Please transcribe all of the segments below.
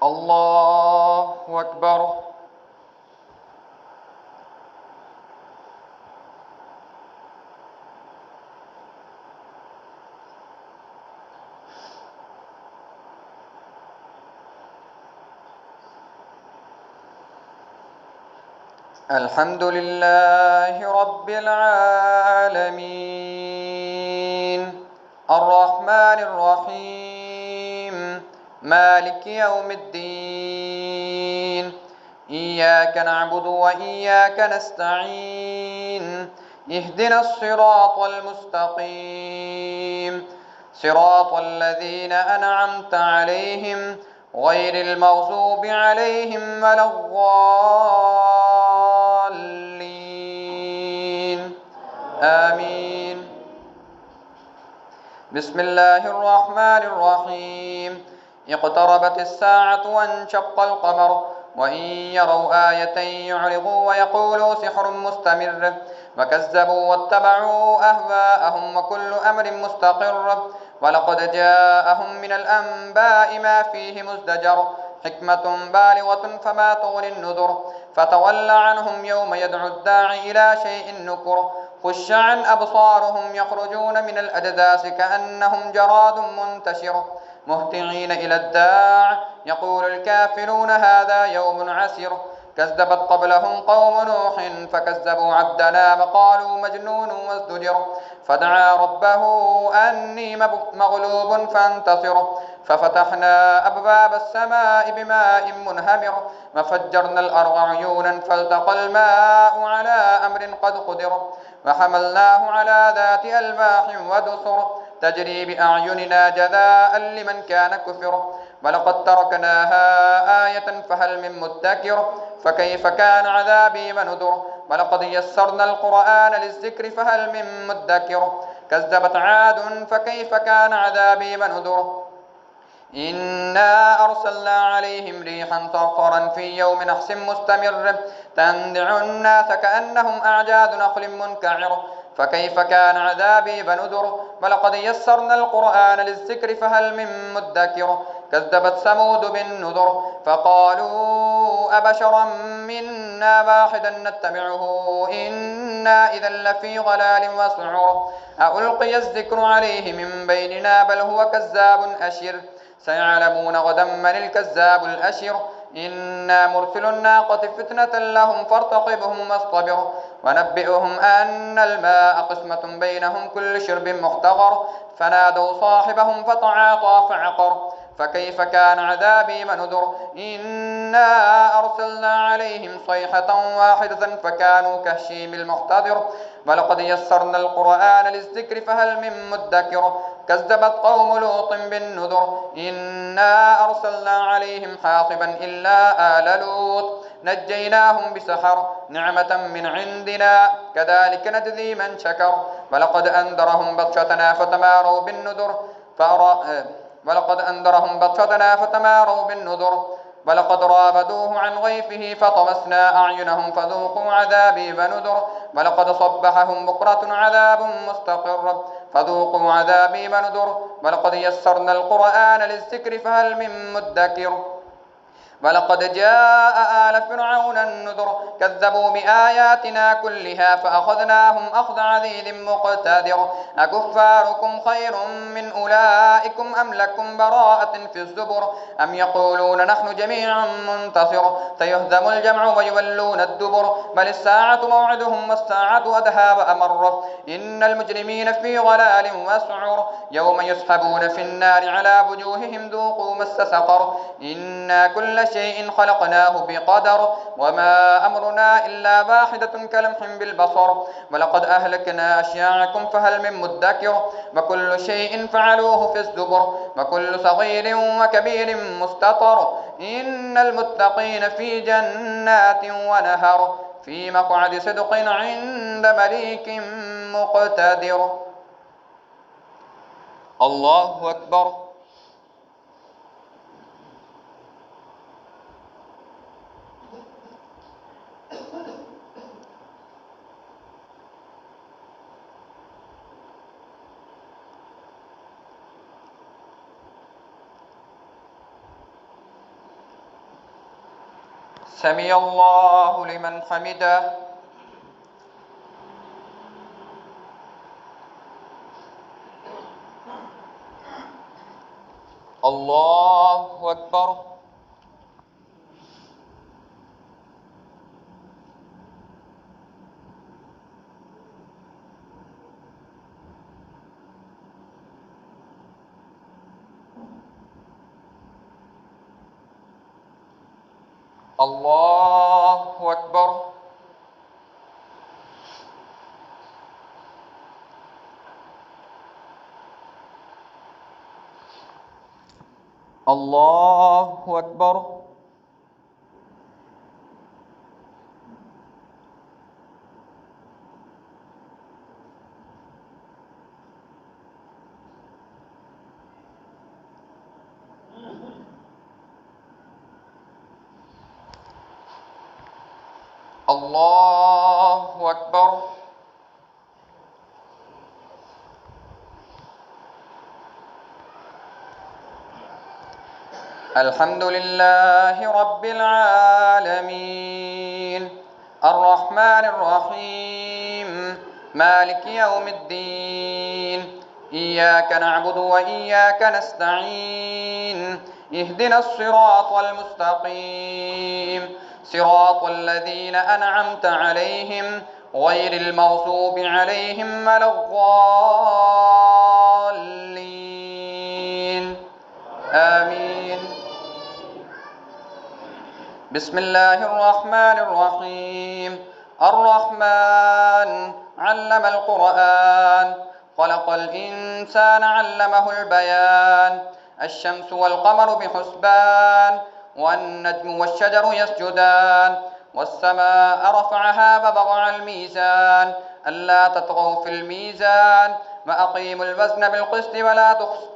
الله أكبر. الحمد لله رب العالمين الرحمن الرحيم مالك يوم الدين إياك نعبد وإياك نستعين اهدنا الصراط المستقيم صراط الذين أنعمت عليهم غير المغضوب عليهم ولا الضالين آمين. بسم الله الرحمن الرحيم اقتربت الساعة وانشق القمر وإن يروا آية يعرضوا ويقولوا سحر مستمر وكذبوا واتبعوا أهواءهم وكل أمر مستقر ولقد جاءهم من الأنباء ما فيه مزدجر حكمة بالغة فما تغني النذر فتول عنهم يوم يدعو الداعي إلى شيء نكر خش عن أبصارهم يخرجون من الأجداث كأنهم جراد منتشر مهطعين إلى الداع يقول الكافرون هذا يوم عسر كذبت قبلهم قوم نوح فكذبوا عبدنا وقالوا مجنون وازدجر فدعا ربه أني مغلوب فانتصر ففتحنا أبواب السماء بماء منهمر وفجرنا الأرض عيونا فالتقى الماء على أمر قد قدر وحملناه على ذات ألواح ودسر تجري بأعيننا جزاء لمن كان كفر ولقد تركناها آية فهل من مدكر فكيف كان عذابي ونذر ولقد يسرنا القرآن للذكر فهل من مدكر كذبت عاد فكيف كان عذابي ونذر إنا أرسلنا عليهم ريحا صرصرا في يوم نحس مستمر تندع الناس كأنهم أعجاز نخل منكعر فكيف كان عذابي ونذر ولقد يسرنا القرآن للذكر فهل من مدكر كذبت ثمود بالنذر فقالوا أبشرا منا واحدا نتبعه إنا إذا لفي ضلال وسعر ألقي الذكر عليه من بيننا بل هو كذاب أشر سيعلمون غدا من الكذاب الأشر إنا مرسل الناقة فتنة لهم فارتقبهم واصطبر ونبئهم أن الماء قسمة بينهم كل شرب محتضر فنادوا صاحبهم فتعاطى فعقر فكيف كان عذابي ونذر إنا أرسلنا عليهم صيحة واحدة فكانوا كهشيم المحتضر ولقد يسرنا القرآن للذكر فهل من مدكر كذبت قوم لوط بالنذر إنا أرسلنا عليهم حاصبا إلا آل لوط نجيناهم بسحر نعمة من عندنا كذلك نجزي من شكر ولقد أنذرهم بطشتنا فتماروا بالنذر ولقد أنذرهم بطشتنا فتماروا بالنذر ولقد رابدوه عن غيفه فطمسنا أعينهم فذوقوا عذابي ونذر ولقد صبحهم بكرة عذاب مستقر فذوقوا عذابي ونذر ولقد يسرنا القرآن للذكر فهل من مدكر ولقد جاء آل فرعون النذر كذبوا بآياتنا كلها فأخذناهم أخذ عزيز مقتدر أكفاركم خير من أولئكم أم لكم براءة في الزبر أم يقولون نحن جميع منتصر سيهزم الجمع ويولون الدبر بل الساعة موعدهم والساعة أدهى وأمر إن المجرمين في ضلال وسعر يوم يسحبون في النار على وجوههم ذوقوا مس سقر إنا كل شيء خلقناه بقدر وما أمرنا إلا واحدة كلمح بالبصر ولقد أهلكنا أشياعكم فهل من مدكر وكل شيء فعلوه في الزبر وكل صغير وكبير مستطر إن المتقين في جنات ونهر في مقعد صدق عند مليك مقتدر. الله أكبر. سمع الله لمن حمده. الله أكبر. الله أكبر. الله أكبر. الله أكبر. الحمد لله رب العالمين الرحمن الرحيم مالك يوم الدين إياك نعبد وإياك نستعين اهدنا الصراط المستقيم صراط الذين أنعمت عليهم غير المغضوب عليهم ولا الضالين آمين. بسم الله الرحمن الرحيم الرحمن علم القرآن خلق الإنسان علمه البيان الشمس والقمر بحسبان والنجم والشجر يسجدان والسماء رفعها ووضع الميزان ألا تطغوا في الميزان وأقيموا الوزن بالقسط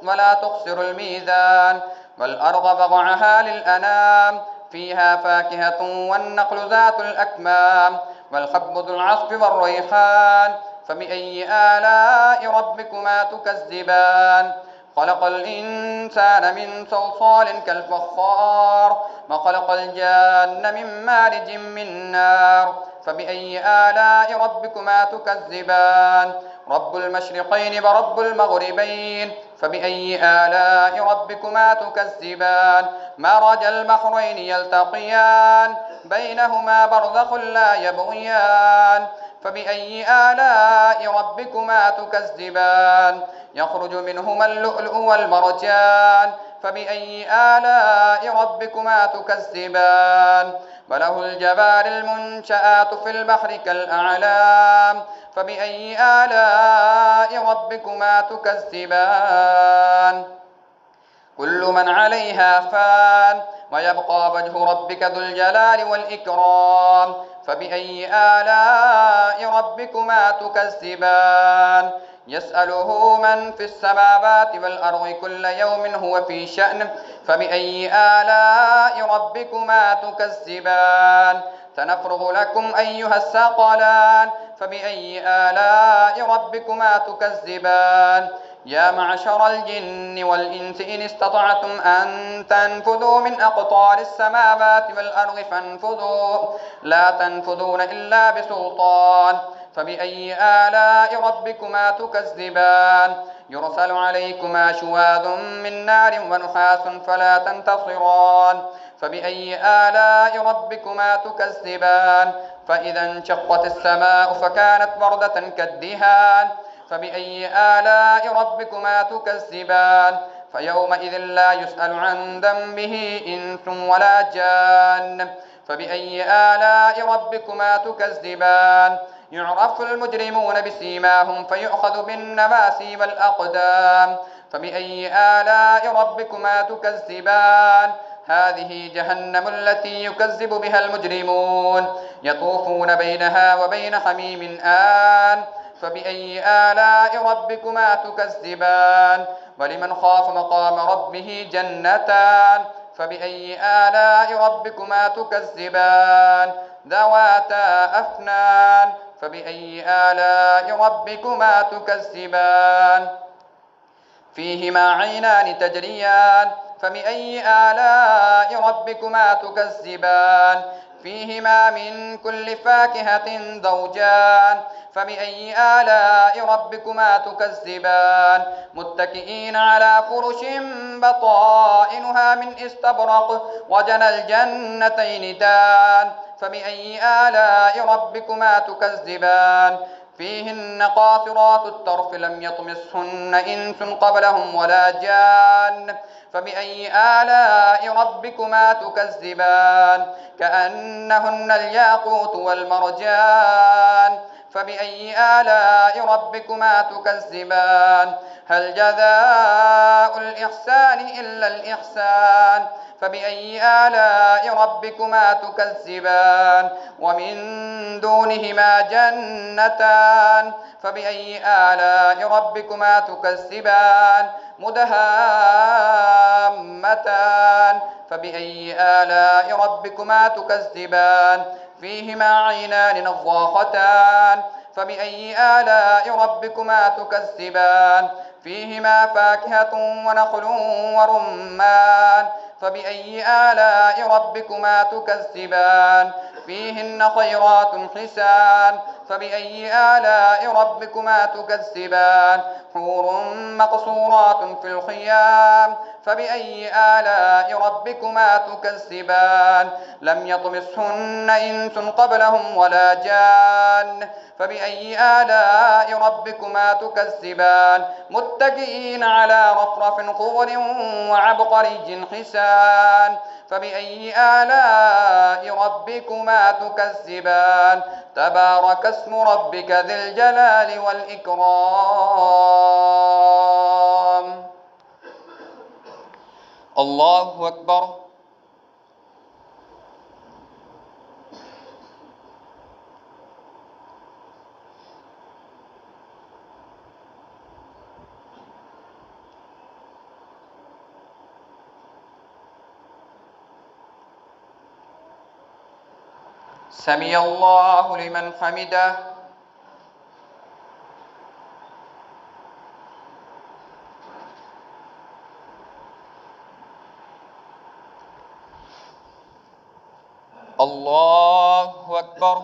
ولا تخسروا الميزان والأرض وضعها للأنام فيها فاكهة والنخل ذات الأكمام والحب ذو العصف والريحان فبأي آلاء ربكما تكذبان خلق الإنسان من صلصال كالفخار وخلق الجان من مارج من نار فبأي آلاء ربكما تكذبان رب المشرقين ورب المغربين فبأي آلاء ربكما تكذبان مرج البحرين يلتقيان بينهما برزخ لا يبغيان فبأي آلاء ربكما تكذبان يخرج منهما اللؤلؤ والمرجان فبأي آلاء ربكما تكذبان وله الجبال المنشآت في البحر كالأعلام فبأي آلاء ربكما تكذبان كل من عليها فان ويبقى وجه ربك ذو الجلال والإكرام فبأي آلاء ربكما تكذبان يسأله من في السماوات والأرض كل يوم هو في شأن فبأي آلاء ربكما تكذبان سنفرغ لكم أيها الثقلان فبأي آلاء ربكما تكذبان يا معشر الجن والإنس إن استطعتم أن تنفذوا من أقطار السماوات والأرض فانفذوا لا تنفذون إلا بسلطان فبأي آلاء ربكما تكذبان يرسل عليكما شواظ من نار ونحاس فلا تنتصران فبأي آلاء ربكما تكذبان فإذا انشقت السماء فكانت وردة كالدهان فبأي آلاء ربكما تكذبان فيومئذ لا يسأل عن ذنبه إنس ولا جان فبأي آلاء ربكما تكذبان يعرف المجرمون بسيماهم فيؤخذ بالنواسي والأقدام فبأي آلاء ربكما تكذبان هذه جهنم التي يكذب بها المجرمون يطوفون بينها وبين حميم آن فبأي آلاء ربكما تكذبان ولمن خاف مقام ربه جنتان فبأي آلاء ربكما تكذبان ذواتا أفنان فبأي آلاء ربكما تكذبان فيهما عينان تجريان فبأي آلاء ربكما تكذبان فيهما من كل فاكهة زوجان فبأي آلاء ربكما تكذبان متكئين على فرش بطائنها من استبرق وجنى الجنتين دان فبأي آلاء ربكما تكذبان فيهن قاصرات الطرف لم يطمثهن إنس قبلهم ولا جان فبأي آلاء ربكما تكذبان كأنهن الياقوت والمرجان فبأي آلاء ربكما تكذبان هل جزاء الإحسان إلا الإحسان فبأي آلاء ربكما تكذبان ومن دونهما جنتان فبأي آلاء ربكما تكذبان مدهامتان فبأي آلاء ربكما تكذبان فيهما عينان نضاختان فبأي آلاء ربكما تكذبان فيهما فاكهة ونخل ورمان فبأي آلاء ربكما تكذبان فيهن خيرات حسان فبأي آلاء ربكما تكذبان حور مقصورات في الخيام فبأي آلاء ربكما تكذبان لم يطمثهن إنس قبلهم ولا جان فبأي آلاء ربكما تكذبان متكئين على رفرف خضر وعبقري حسان فبأي آلاء ربكما تكذبان تبارك اسم ربك ذي الجلال والإكرام الله أكبر سمع الله لمن حمده الله أكبر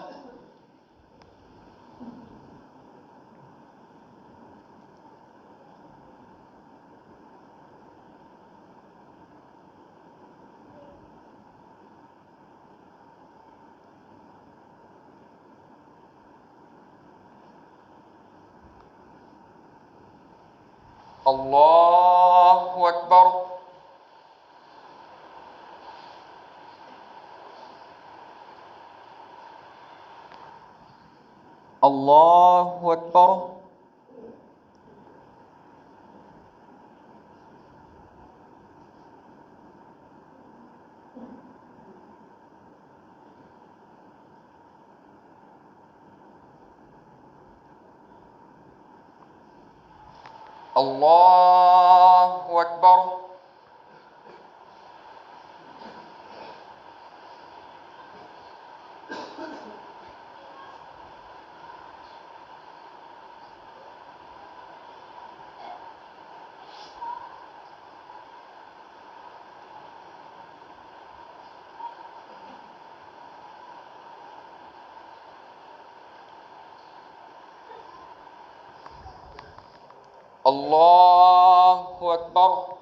الله أكبر الله أكبر الله أكبر الله أكبر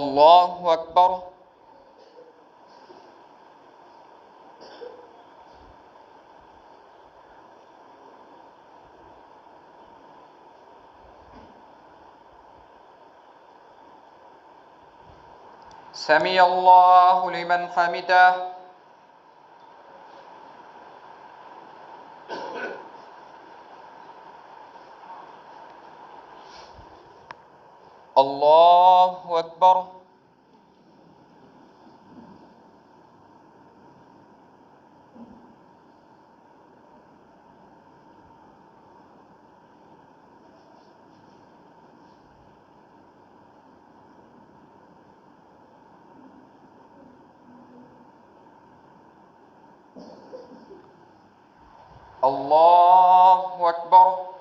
الله أكبر سمع الله لمن حمده الله أكبر. الله أكبر.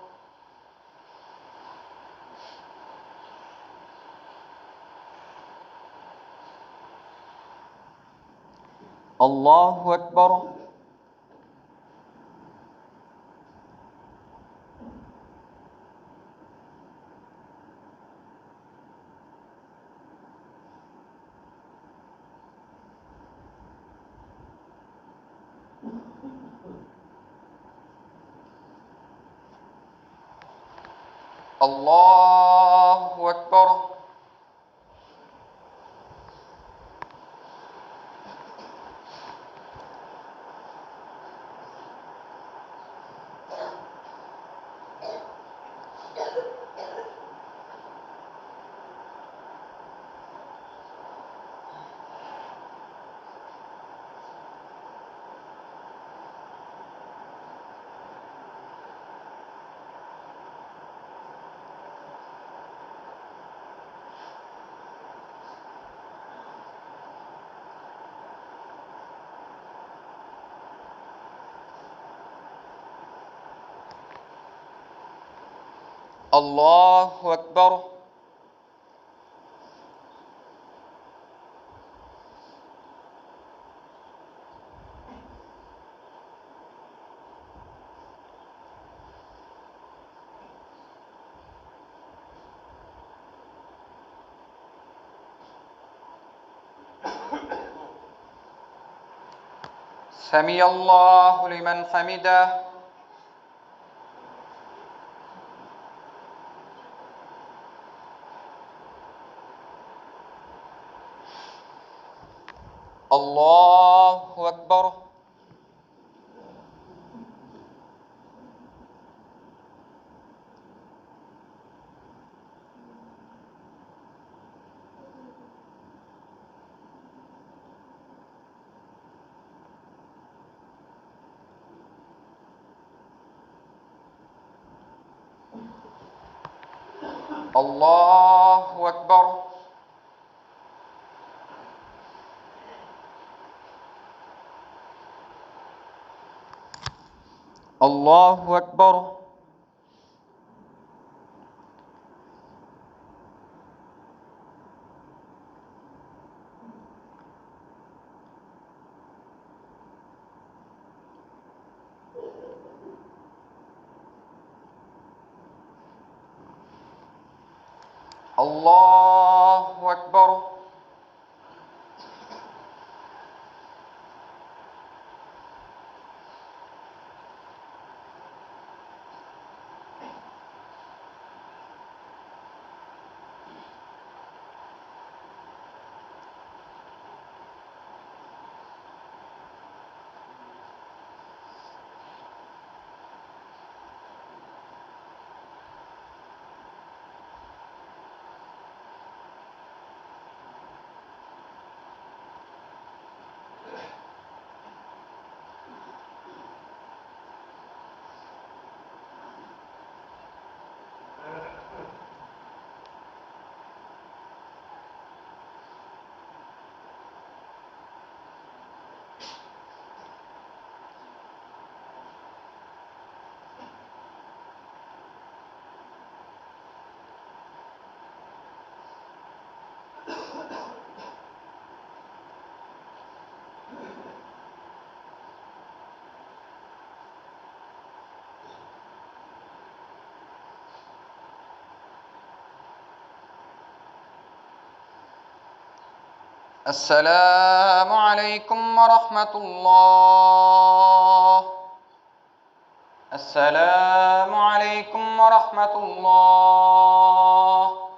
الله أكبر. الله أكبر. الله أكبر. سمع الله لمن حمده. الله أكبر. الله أكبر. الله أكبر. الله أكبر. السلام عليكم ورحمة الله. السلام عليكم ورحمة الله.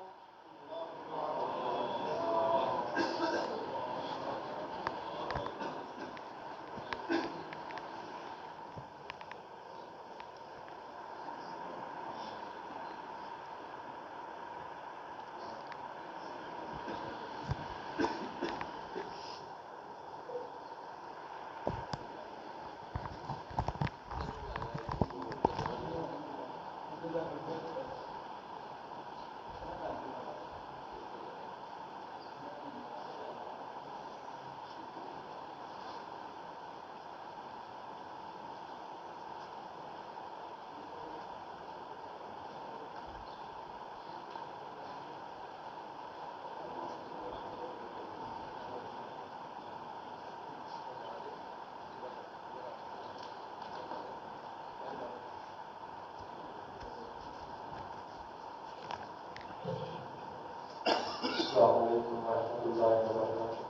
अस्सलाम वालेकुम वरहमतुल्लाहि वबरकातुहू।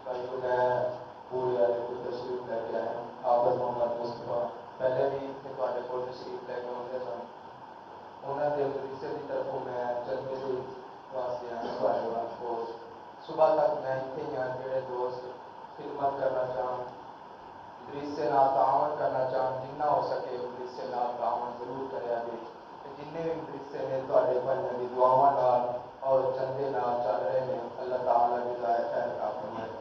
भाइयों, मैं पूरे वाले को तशरीफ लैके आया हाफिज़ मोहम्मद मुस्तफा पहले भी ਤੁਹਾਡੇ ਕੋਲ तशरीफ लैके आते सन। उन्होंने मदरसे की तरफों मैं चलते से वास्ते आया ਤੁਹਾਡੇ ਕੋਲ। सुबह तक मैं इतने ही हाँ जो दोस्त खिदमत करना चाहन मदरसे नाल तावन करना चाहन जिन्ना हो सके मदरसे नाल तावन जरूर करिया जे। जिन्ने भी मदरसे ने ਤੁਹਾਡੇ भाइयों की दुआवां नाल और चंदे नाल चल रहे हैं, अल्लाह ताला की खैर अता फरमाए।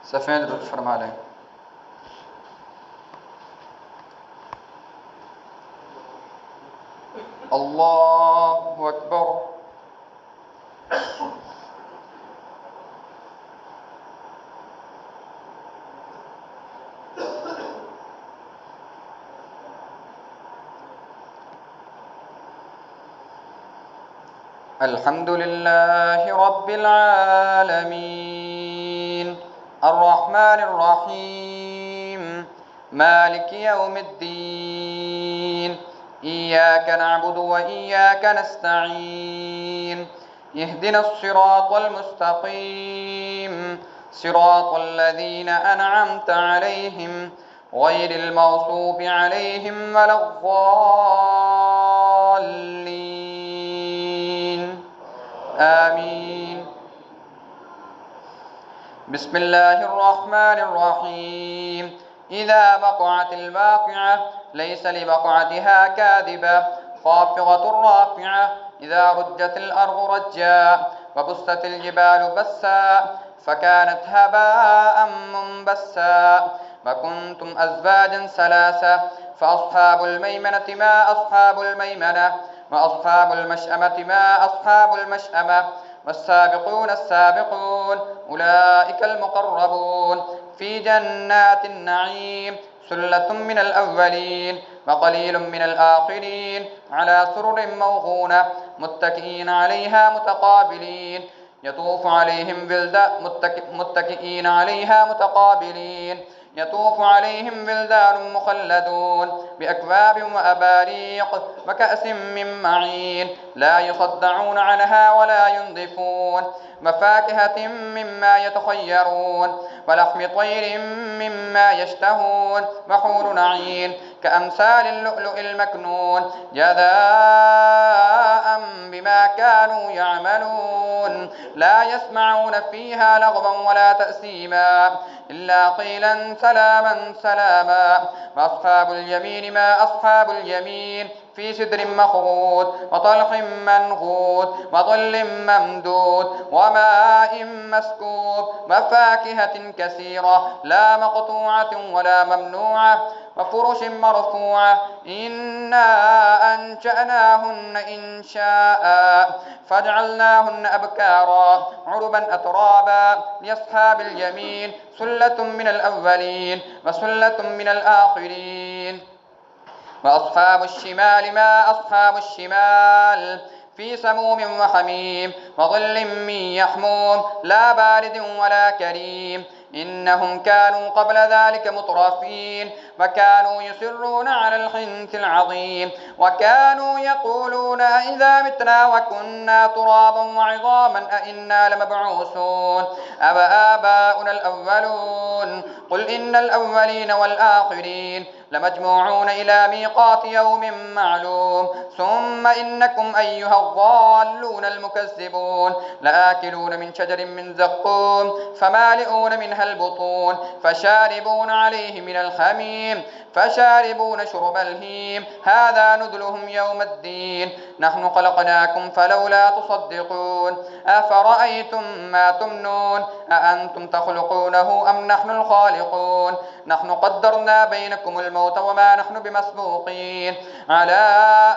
सफ़ेद रुख फरमा लें। अल्लाहु अकबर। अल्हम्दुलिल्लाहि रब्बिल आलमीन अर्रहमानिर रहीम मालिकि यौमिद्दीन इय्याक नअबुदु व इय्याक नस्तईन इहदिनस सिरातल मुस्तकीम सिरातल लज़ीना अनअमत अलैहिम गैरिल मग़ज़ूबि अलैहिम वलद्दाल्लीन आमीन। बिस्मिल्लाहिर्रहमानिर्रहीम इज़ा वक़अतिल वाक़िअह लैसा लिवक़अतिहा काज़िबा ख़ाफ़िज़तुर राफ़िअह इज़ा रुज्जतिल अर्ज़ु रज्जा व बुस्सतिल जिबालु बस्सा फ़कानत हबाअम मुंबस्सा व कुंतुम अज़वाजन सलासा फ़अस्हाबुल मैमनति मा अस्हाबुल मैमनह व अस्हाबुल मशअमति मा अस्हाबुल मशअमह والسابقون السابقون أولئك المقربون في جنات النعيم ثلة من الأولين وقليل من الآخرين على سرر موضونة متكئين عليها متقابلين يطوف عليهم متكئين عليها متقابلين يطوف عليهم ولدان مخلدون بأكواب وأباريق وكأس من معين لا يصدعون عنها ولا ينزفون وفاكهة مما يتخيرون ولحم طير مما يشتهون وحور عين كأمثال اللؤلؤ المكنون جزاء بما كانوا يعملون لا يسمعون فيها لغوا ولا تأثيما إلا قيلا سلاما سلاما وأصحاب اليمين ما أصحاب اليمين في سدر مخضود وطلح منضود وظل ممدود وماء مسكوب وفاكهة كثيرة لا مقطوعة ولا ممنوعة وفرش مرفوعة إنا أنشأناهن إنشاء فجعلناهن أبكارا عربا أترابا لأصحاب اليمين ثلة من الأولين وثلة من الآخرين وأصحاب الشمال ما أصحاب الشمال في سموم وحميم وظل من يحموم لا بارد ولا كريم إنهم كانوا قبل ذلك مترفين وكانوا يصرون على الحنث العظيم وكانوا يقولون أئذا متنا وكنا ترابا وعظاما أئنا لمبعوثون أبآباؤنا الأولون قل إن الأولين والآخرين لمجموعون إلى ميقات يوم معلوم ثم إنكم أيها الضالون المكذبون لآكلون من شجر من زقوم فمالئون منها البطون فشاربون عليه من الحميم فشاربون شرب الهيم هذا نزلهم يوم الدين نحن خلقناكم فلولا تصدقون أفرأيتم ما تمنون أأنتم تخلقونه أم نحن الخالقون نحن قدرنا بينكم الموت وما نحن بمسبوقين على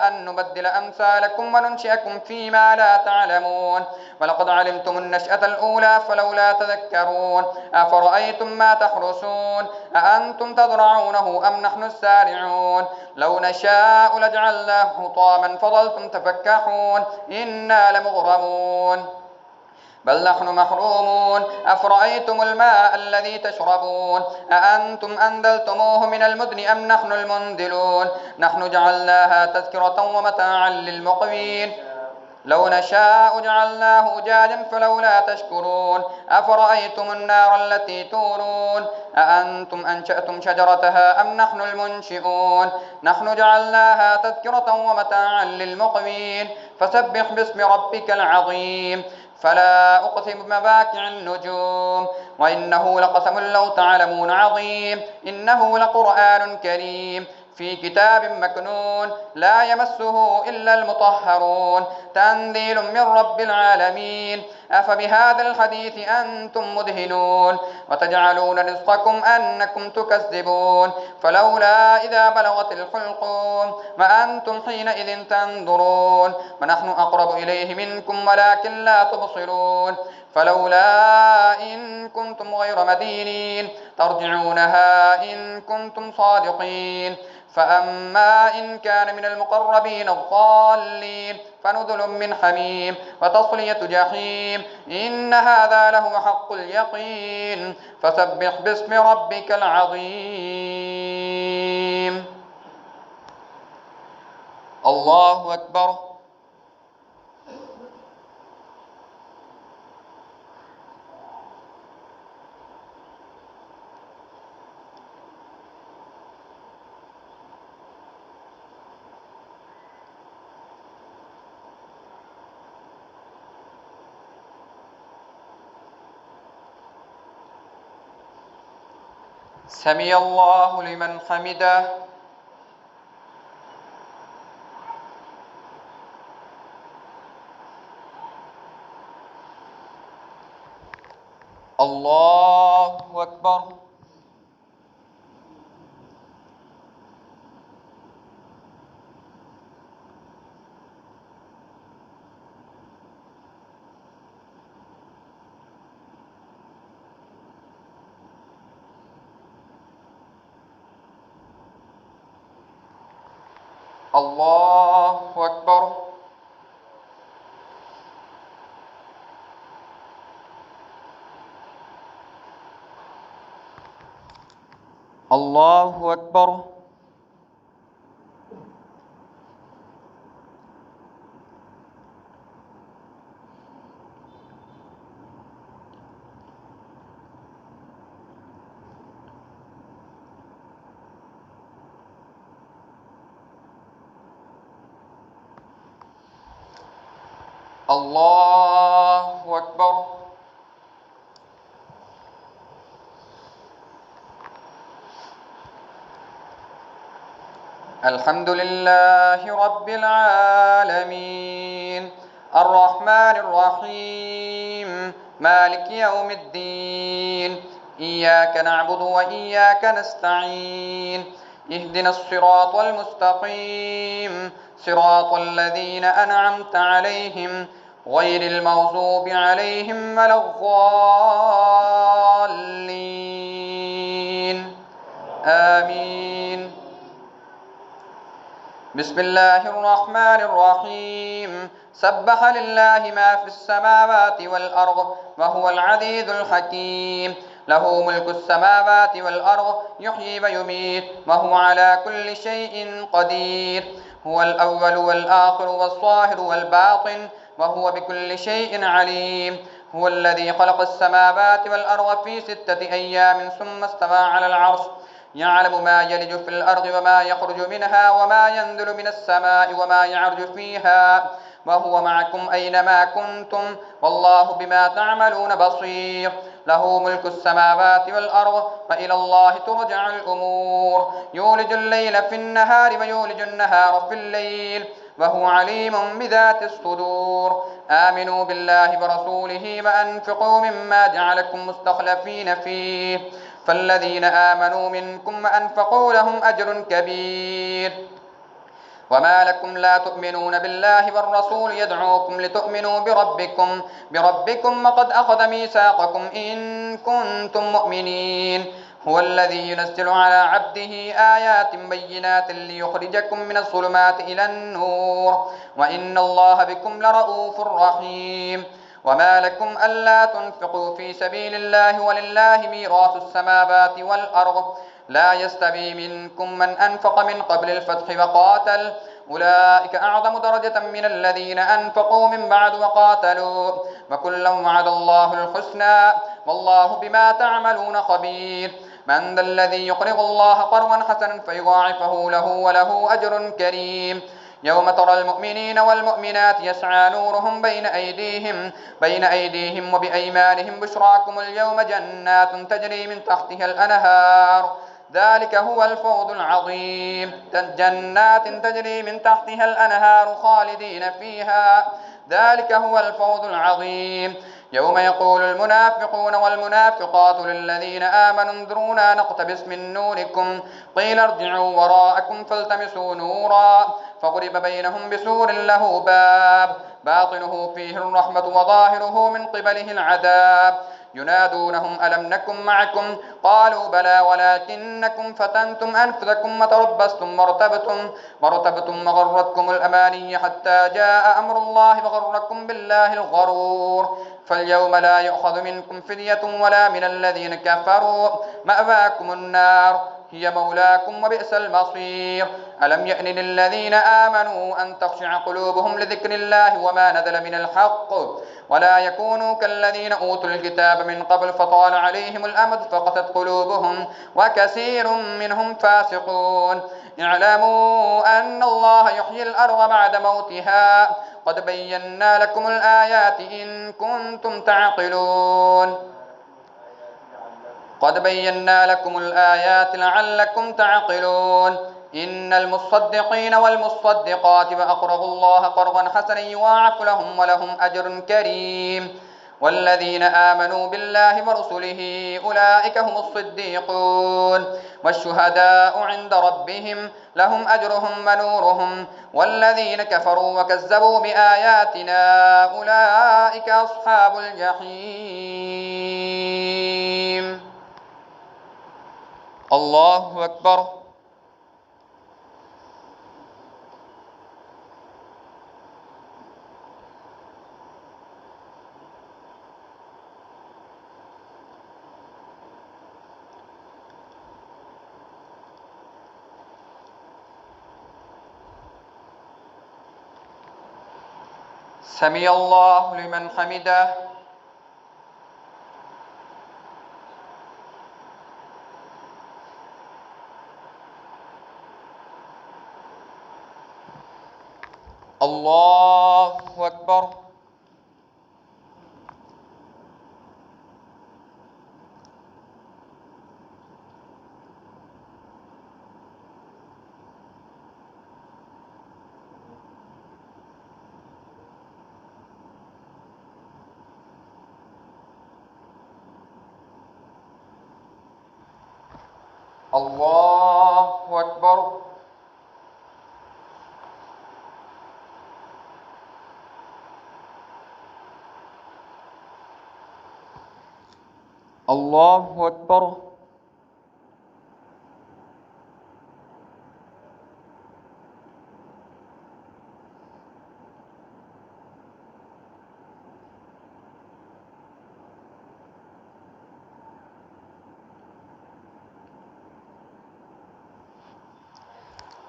أن نبدل أمثالكم وننشئكم فيما لا تعلمون ولقد علمتم النشأة الأولى فلولا تذكرون أفرأيتم ما تحرسون أأنتم تزرعونه أم نحن الزارعون لو نشاء لجعلناه حطاما فظلتم تفكحون إنا لمغرمون بل نحن محرومون أفرأيتم الماء الذي تشربون أأنتم أنزلتموه من المزن أم نحن المنزلون نحن جعلناها تذكرة ومتاعا للمقوين لو نشاء جعلناه أجاجا فلولا تشكرون أفرأيتم النار التي تورون أأنتم أنشأتم شجرتها أم نحن المنشئون نحن جعلناها تذكرة ومتاعا للمقوين فسبح باسم ربك العظيم فلا أقسم بمواقع النجوم وإنه لقسم لو تعلمون عظيم إنه لقرآن كريم في كتاب مكنون لا يمسه إلا المطهرون تنزيل من رب العالمين أفبهذا الحديث أنتم مدهنون وتجعلون رزقكم أنكم تكذبون فلولا إذا بلغت الحلقوم وأنتم حينئذ تنظرون ونحن أقرب إليه منكم ولكن لا تبصرون فلولا إن كنتم غير مدينين ترجعونها إن كنتم صادقين فأما إن كان من المقربين الضالين فنزل من حميم وتصلية جحيم إن هذا لهو حق اليقين فسبح باسم ربك العظيم. الله أكبر. سمع الله لمن حمده. الله أكبر. الله أكبر. الله أكبر. الله أكبر. الحمد لله رب العالمين الرحمن الرحيم مالك يوم الدين إياك نعبد وإياك نستعين اهدنا الصراط المستقيم صراط الذين أنعمت عليهم غير المغضوب عليهم ولا الضالين آمين. بسم الله الرحمن الرحيم سبح لله ما في السماوات والأرض وهو العزيز الحكيم له ملك السماوات والأرض يحيي ويميت وهو على كل شيء قدير هو الأول والآخر والظاهر والباطن وهو بكل شيء عليم هو الذي خلق السماوات والأرض في 6 أيام ثم استوى على العرش يعلم ما يلج في الأرض وما يخرج منها وما ينزل من السماء وما يعرج فيها وهو معكم أينما كنتم والله بما تعملون بصير له ملك السماوات والأرض وإلى الله ترجع الأمور يولج الليل في النهار ويولج النهار في الليل وهو عليم بذات الصدور آمنوا بالله ورسوله وأنفقوا مما جعلكم مستخلفين فيه فالذين آمنوا منكم وأنفقوا لهم أجر كبير وما لكم لا تؤمنون بالله والرسول يدعوكم لتؤمنوا بربكم وقد أخذ ميثاقكم إن كنتم مؤمنين هو الذي ينزل على عبده آيات بينات ليخرجكم من الظلمات إلى النور وإن الله بكم لرؤوف رحيم وما لكم ألا تنفقوا في سبيل الله ولله ميراث السماوات والأرض لا يستوي منكم من أنفق من قبل الفتح وقاتل أولئك أعظم درجة من الذين أنفقوا من بعد وقاتلوا وكلا وعد الله الحسنى والله بما تعملون خبير من ذا الذي يقرض الله قرضا حسنا فيضاعفه له وله أجر كريم يوم ترى المؤمنين والمؤمنات يسعى نورهم بين أيديهم وبأيمانهم بشراكم اليوم جنات تجري من تحتها الأنهار ذلك هو الفوز العظيم. جنات تجري من تحتها الأنهار خالدين فيها، ذلك هو الفوز العظيم. يوم يقول المنافقون والمنافقات للذين آمنوا انظرونا نقتبس من نوركم قيل ارجعوا وراءكم فالتمسوا نورا فضرب بينهم بسور له باب باطنه فيه الرحمة وظاهره من قبله العذاب ينادونهم ألم نكن معكم قالوا بلى ولكنكم فتنتم أنفسكم وتربصتم وارتبتم وغرتكم الأماني حتى جاء أمر الله وغركم بالله الغرور فاليوم لا يؤخذ منكم فدية ولا من الذين كفروا مأواكم النار هي مولاكم وبئس المصير. ألم يأن للذين آمنوا أن تخشع قلوبهم لذكر الله وما نزل من الحق ولا يكونوا كالذين أوتوا الكتاب من قبل فطال عليهم الأمد فقست قلوبهم وكثير منهم فاسقون. اعلموا أن الله يحيي الأرض بعد موتها قد بينا لكم الآيات إن كنتم تعقلون. قد بينا لكم الآيات لعلكم تعقلون. إن المصدقين والمصدقات وأقرضوا الله قرضا حسنا يضاعف لهم ولهم أجر كريم. والذين آمنوا بالله ورسله أولئك هم الصديقون والشهداء عند ربهم لهم أجرهم ونورهم والذين كفروا وكذبوا بآياتنا أولئك أصحاب الجحيم. الله أكبر. سمع الله لمن حمده. الله أكبر. الله أكبر. الله أكبر.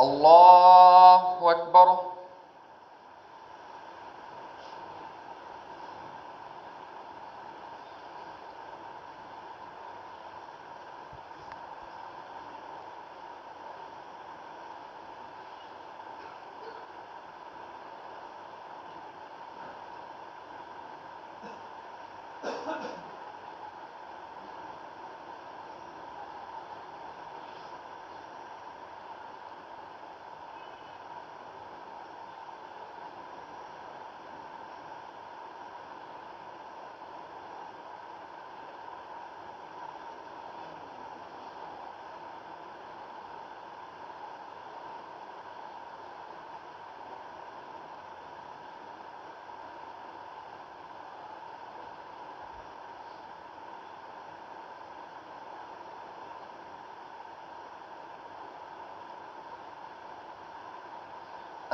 الله أكبر.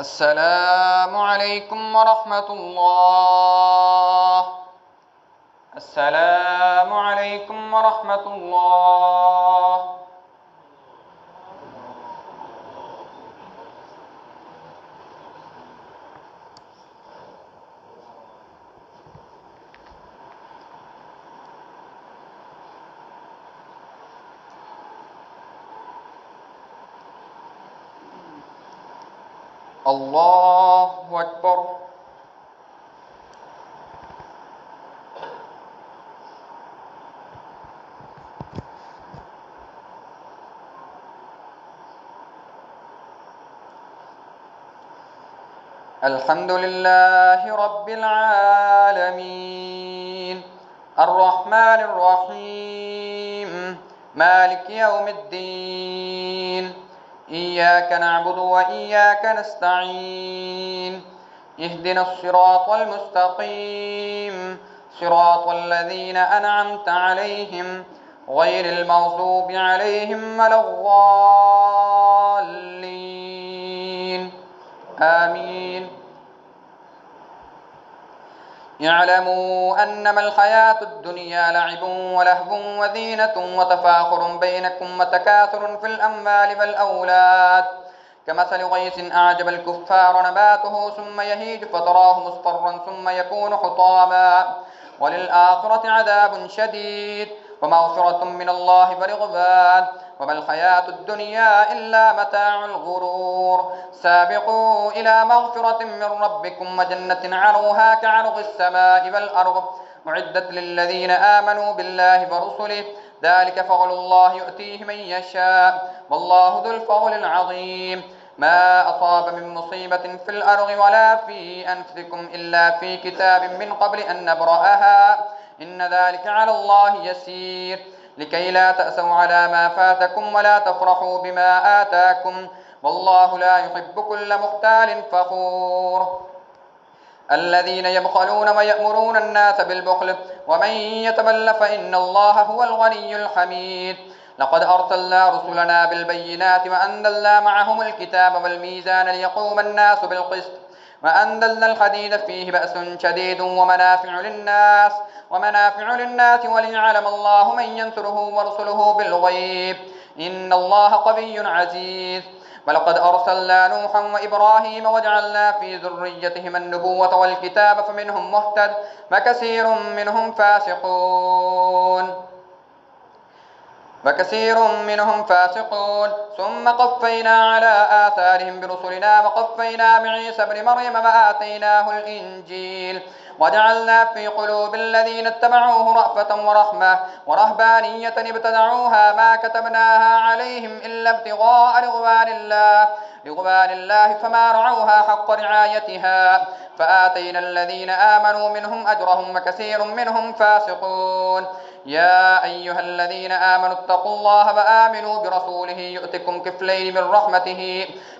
السلام عليكم ورحمة الله. السلام عليكم ورحمة الله. الله أكبر. الحمد لله رب العالمين الرحمن الرحيم مالك يوم الدين إياك نعبد وإياك نستعين اهدنا الصراط المستقيم صراط الذين أنعمت عليهم غير المغضوب عليهم ولا الضالين آمين. اعلموا أنما الحياة الدنيا لعب ولهو وزينة وتفاخر بينكم وتكاثر في الأموال والأولاد كمثل غيث أعجب الكفار نباته ثم يهيج فتراه مصفرا ثم يكون حطاما وللآخرة عذاب شديد ومغفرة من الله ورضوان وما الحياة الدنيا إلا متاع الغرور سابقوا إلى مغفرة من ربكم وجنة عرضها كعرض السماء والأرض أعدت للذين آمنوا بالله ورسله ذلك فضل الله يؤتيه من يشاء والله ذو الفضل العظيم ما أصاب من مصيبة في الأرض ولا في أنفسكم إلا في كتاب من قبل أن نبرأها إن ذلك على الله يسير لكي لا تأسوا على ما فاتكم ولا تفرحوا بما آتاكم والله لا يحب كل مختال فخور الذين يبخلون ويأمرون الناس بالبخل ومن يتول فإن الله هو الغني الحميد لقد أرسلنا رسلنا بالبينات وأنزلنا معهم الكتاب والميزان ليقوم الناس بالقسط وأنزلنا الحديد فيه بأس شديد ومنافع للناس وليعلم الله من ينصره ورسله بالغيب إن الله قوي عزيز ولقد أرسلنا نوحا وإبراهيم وجعلنا في ذريتهما النبوة والكتاب فمنهم مهتد وكثير منهم فاسقون ثم قفينا على آثارهم برسلنا وقفينا بعيسى ابن مريم وآتيناه الإنجيل وجعلنا في قلوب الذين اتبعوه رأفة ورحمة ورهبانية ابتدعوها ما كتبناها عليهم إلا ابتغاء رضوان الله فما رعوها حق رعايتها فآتينا الذين آمنوا منهم أجرهم وكثير منهم فاسقون يا أيها الذين آمنوا اتقوا الله وآمنوا برسوله يؤتكم كفلين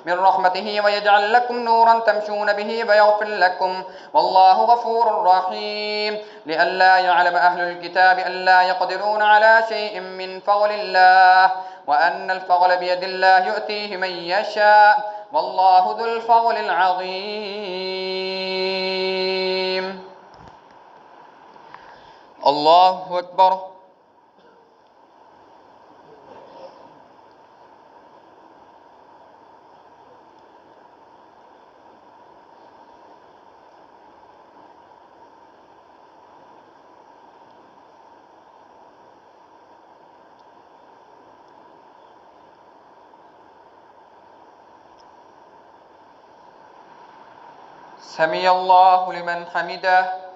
من رحمته ويجعل لكم نورا تمشون به ويغفر لكم والله غفور رحيم لئلا يعلم أهل الكتاب ألا يقدرون على شيء من فضل الله وأن الفضل بيد الله يؤتيه من يشاء والله ذو الفضل العظيم. الله أكبر. سمع الله لمن حمده.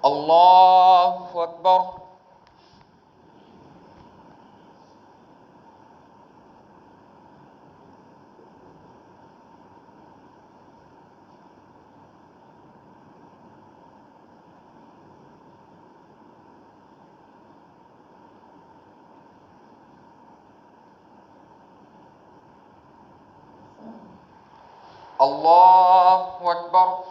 الله أكبر. الله أكبر.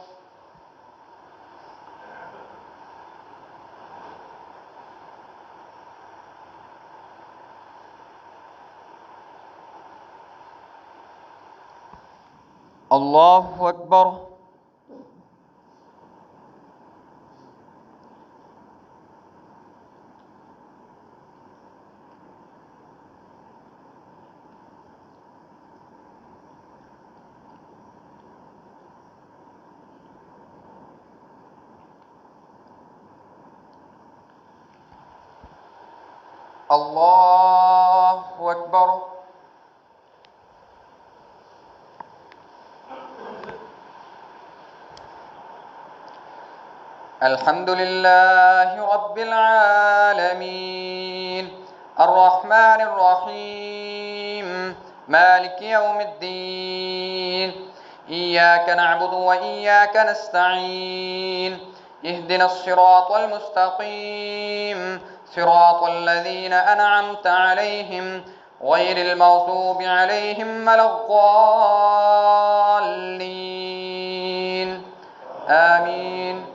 الله أكبر. الله أكبر. الحمد لله رب العالمين الرحمن الرحيم مالك يوم الدين إياك نعبد وإياك نستعين اهدنا الصراط المستقيم صراط الذين أنعمت عليهم غير المغضوب عليهم ولا الضالين آمين.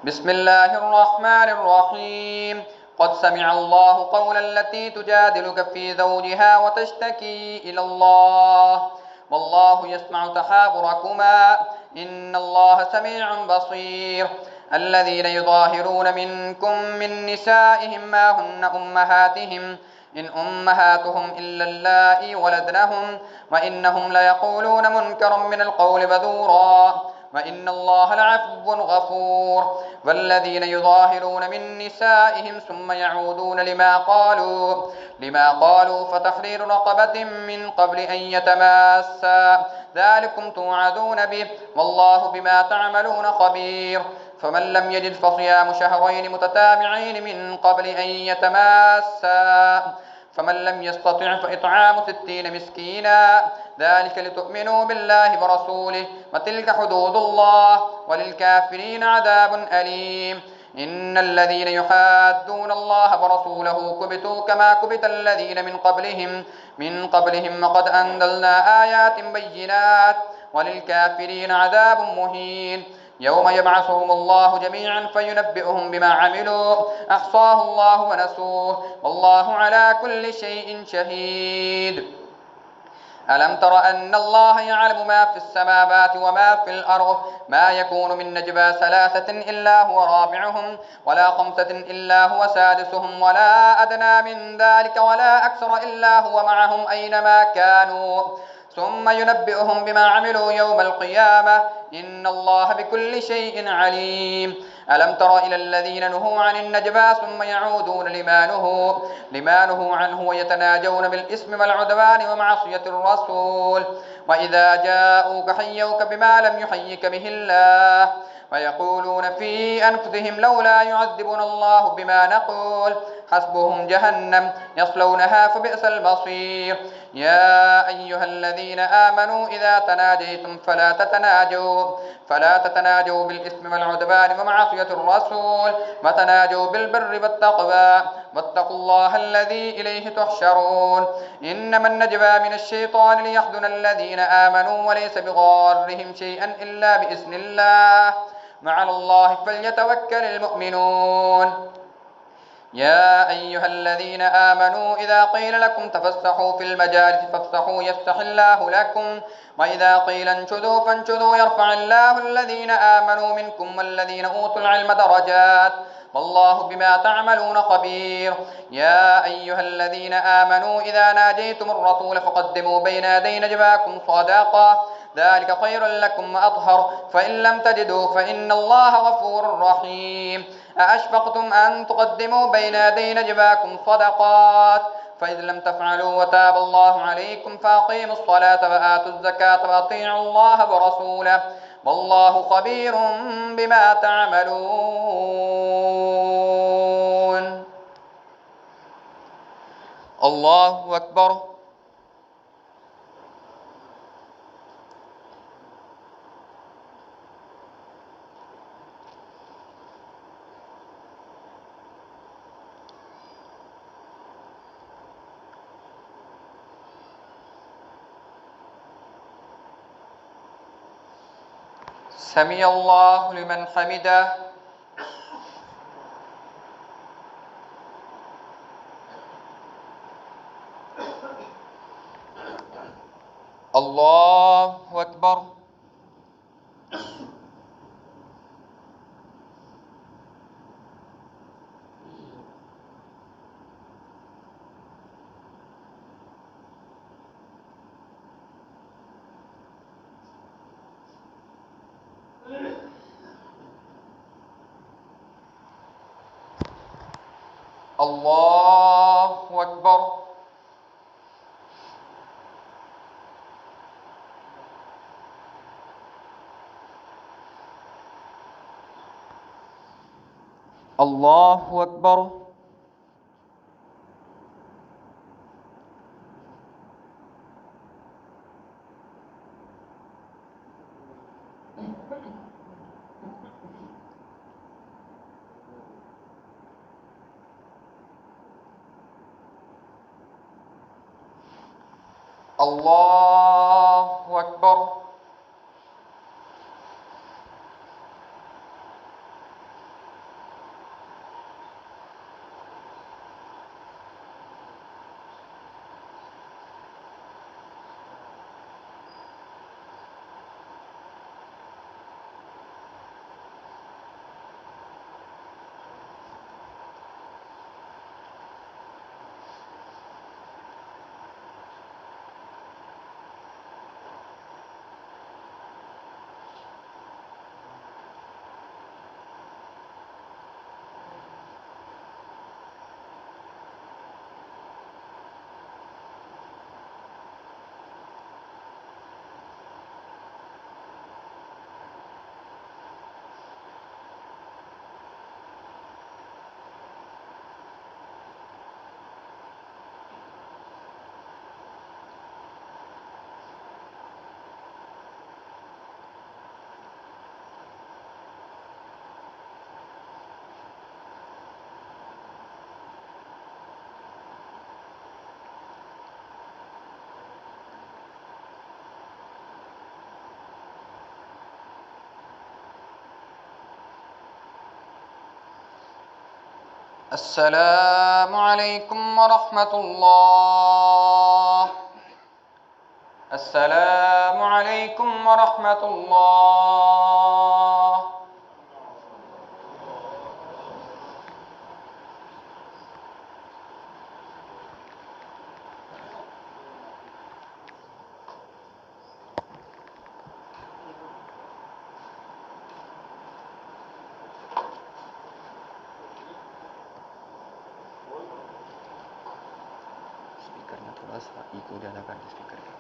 بسم الله الرحمن الرحيم. قد سمع الله قول التي تجادلك في زوجها وتشتكي إلى الله والله يسمع تحاوركما إن الله سميع بصير. الذين يظاهرون منكم من نسائهم ما هن أمهاتهم إن أمهاتهم إلا اللائي ولدنهم وإنهم ليقولون منكرا من القول بذورا وإن الله لعفو غفور. والذين يظاهرون من نسائهم ثم يعودون لما قالوا فتحرير رقبة من قبل أن يتماسا ذلكم توعدون به والله بما تعملون خبير. فمن لم يجد فصيام شهرين متتابعين من قبل أن يتماسا فمن لم يستطع فإطعام 60 مسكينا ذلك لتؤمنوا بالله ورسوله وتلك حدود الله وللكافرين عذاب أليم. إن الذين يحادون الله ورسوله كبتوا كما كبت الذين من قبلهم وقد أنزلنا آيات بينات وللكافرين عذاب مهين. يوم يبعثهم الله جميعا فينبئهم بما عملوا أحصاه الله ونسوه والله على كل شيء شهيد. ألم تر أن الله يعلم ما في السماوات وما في الأرض ما يكون من نجوى 3 إلا هو رابعهم ولا 5 إلا هو سادسهم ولا أدنى من ذلك ولا أكثر إلا هو معهم أينما كانوا ثم ينبئهم بما عملوا يوم القيامة إن الله بكل شيء عليم. ألم تر إلى الذين نهوا عن النجوى ثم يعودون لما نهوا عنه ويتناجون بالإثم والعدوان ومعصية الرسول وإذا جاءوك حيوك بما لم يحيك به الله ويقولون في أنفسهم لولا يعذبنا الله بما نقول حسبهم جهنم يصلونها فبئس المصير. يا أيها الذين آمنوا إذا تناجيتم فلا تتناجوا بالإثم والعدوان ومعصية الرسول وتناجوا بالبر والتقوى واتقوا الله الذي إليه تحشرون. إنما النجوى من الشيطان ليحزن الذين آمنوا وليس بضارهم شيئا إلا بإذن الله وعلى الله فليتوكل المؤمنون. يا أيها الذين آمنوا إذا قيل لكم تفسحوا في المجالس فافسحوا يفسح الله لكم وإذا قيل انشزوا فانشزوا يرفع الله الذين آمنوا منكم والذين أوتوا العلم درجات والله بما تعملون خبير. يا أيها الذين آمنوا إذا ناجيتم الرسول فقدموا بين يدي نجواكم صدقة ذلك خير لكم وأطهر فإن لم تجدوا فإن الله غفور رحيم. أأشفقتم أن تقدموا بين يدي نجواكم صدقات فإذ لم تفعلوا وتاب الله عليكم فأقيموا الصلاة وآتوا الزكاة وأطيعوا الله ورسوله والله خبير بما تعملون. الله أكبر. سمع الله لمن حمده. الله أكبر. الله أكبر. الله أكبر. الله أكبر. السلام عليكم ورحمة الله. السلام عليكم ورحمة الله. स्पीकर में थोड़ा सा इको ज़्यादा कर दे स्पीकर का।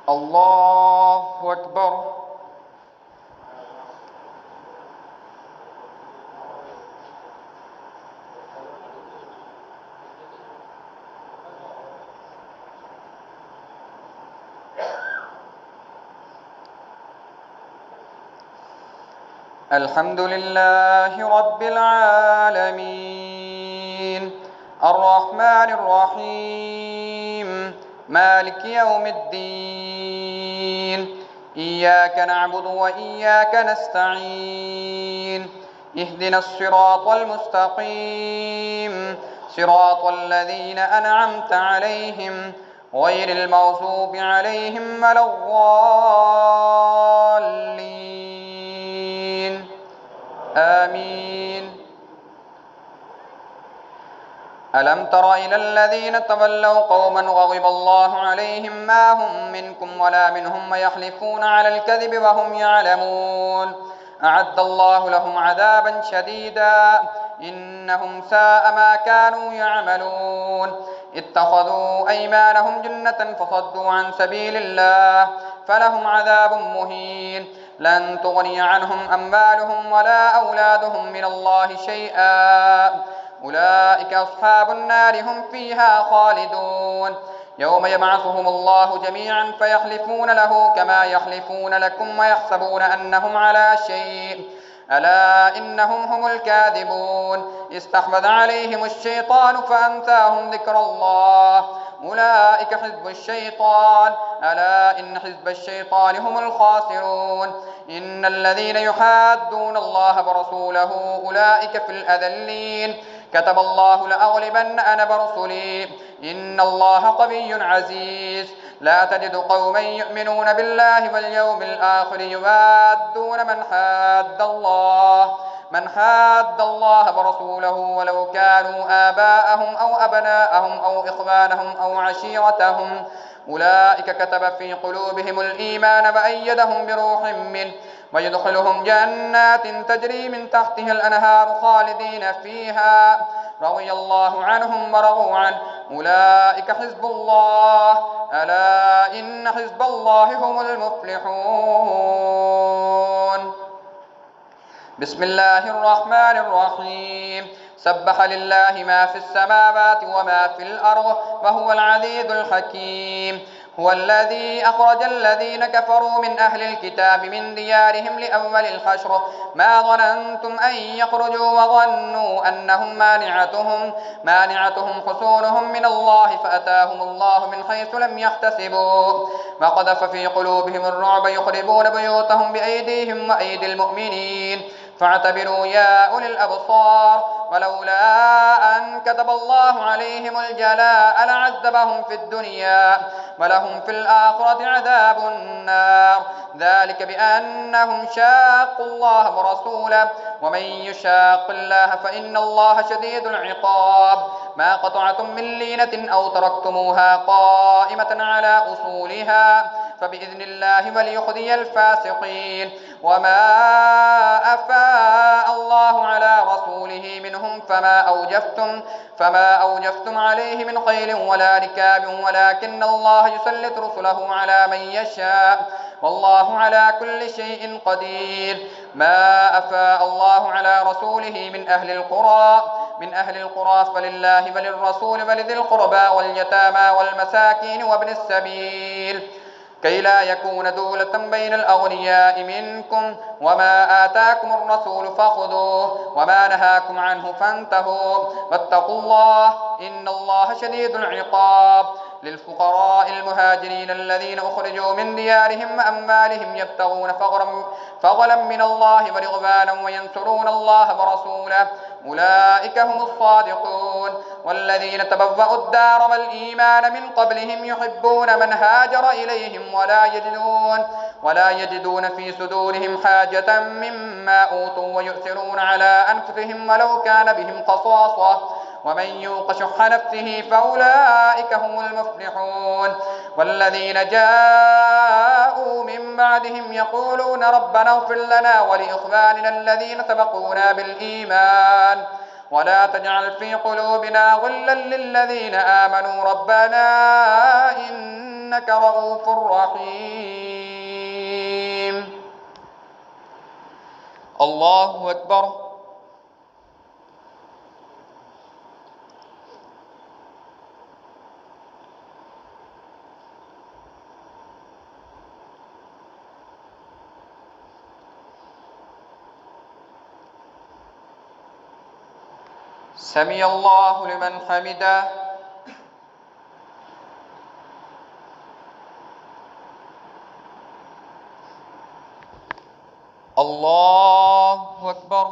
الله أكبر. الحمد لله رب العالمين الرحمن الرحيم مالك يوم الدين إياك نعبد وإياك نستعين اهدنا الصراط المستقيم صراط الذين أنعمت عليهم غير المغضوب عليهم ولا الضالين آمين. ألم تر إلى الذين تولوا قوما غضب الله عليهم ما هم منكم ولا منهم ويحلفون على الكذب وهم يعلمون أعد الله لهم عذابا شديدا إنهم ساء ما كانوا يعملون اتخذوا أيمانهم جنة فصدوا عن سبيل الله فلهم عذاب مهين لن تغني عنهم أموالهم ولا أولادهم من الله شيئا أولئك أصحاب النار هم فيها خالدون يوم يبعثهم الله جميعا فيحلفون له كما يحلفون لكم ويحسبون أنهم على شيء ألا إنهم هم الكاذبون استحوذ عليهم الشيطان فأنساهم ذكر الله أولئك حزب الشيطان ألا إن حزب الشيطان هم الخاسرون إن الذين يحادون الله ورسوله أولئك في الأذلين كتب الله لأغلبن أنا برسلي إن الله قوي عزيز لا تجد قوما يؤمنون بالله واليوم الآخر يوادون من حاد الله ورسوله ولو كانوا آباءهم أو أبناءهم أو إخوانهم أو عشيرتهم أولئك كتب في قلوبهم الإيمان وأيدهم بروح منه ويدخلهم جنات تجري من تحتها الأنهار خالدين فيها رضي الله عنهم ورضوا عنه أولئك حزب الله ألا إن حزب الله هم المفلحون. بسم الله الرحمن الرحيم سبح لله ما في السماوات وما في الأرض وهو العزيز الحكيم. هو الذي أخرج الذين كفروا من أهل الكتاب من ديارهم لأول الحشر ما ظننتم أن يخرجوا وظنوا أنهم مانعتهم حصونهم من الله فأتاهم الله من حيث لم يحتسبوا وقذف في قلوبهم الرعب يخربون بيوتهم بأيديهم وأيدي المؤمنين فاعتبروا يا أولي الأبصار ولولا أن كتب الله عليهم الجلاء لعذبهم في الدنيا ولهم في الآخرة عذاب النار ذلك بأنهم شاقوا الله ورسوله ومن يشاق الله فإن الله شديد العقاب. ما قطعتم من لينة أو تركتموها قائمة على أصولها فبإذن الله وليخزي الفاسقين. وما أفاء الله على رسوله منهم فما أوجفتم عليه من خيل ولا ركاب ولكن الله يسلط رسله على من يشاء والله على كل شيء قدير. ما أفاء الله على رسوله من أهل القرى فلله وللرسول ولذي القربى واليتامى والمساكين وابن السبيل كي لا يكون دولة بين الأغنياء منكم وما آتاكم الرسول فخذوه وما نهاكم عنه فانتهوا واتقوا الله إن الله شديد العقاب. للفقراء المهاجرين الذين أخرجوا من ديارهم وأموالهم يبتغون فضلا من الله ورضوانا وينصرون الله ورسوله أولئك هم الصادقون. والذين تبوأوا الدار والإيمان من قبلهم يحبون من هاجر إليهم ولا يجدون في صدورهم حاجة مما أوتوا ويؤثرون على أنفسهم ولو كان بهم خصاصة ومن يوق شح نفسه فأولئك هم المفلحون. والذين جاءوا من بعدهم يقولون ربنا اغفر لنا ولإخواننا الذين سبقونا بالإيمان ولا تجعل في قلوبنا غلا للذين آمنوا ربنا إنك رؤوف رحيم. الله أكبر. سمع الله لمن حمده. الله أكبر.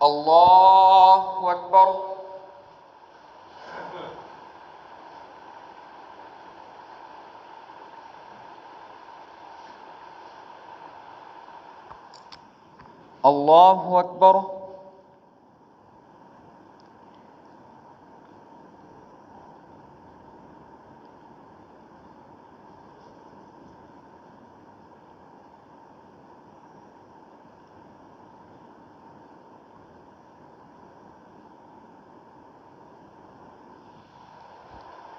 الله أكبر. الله أكبر.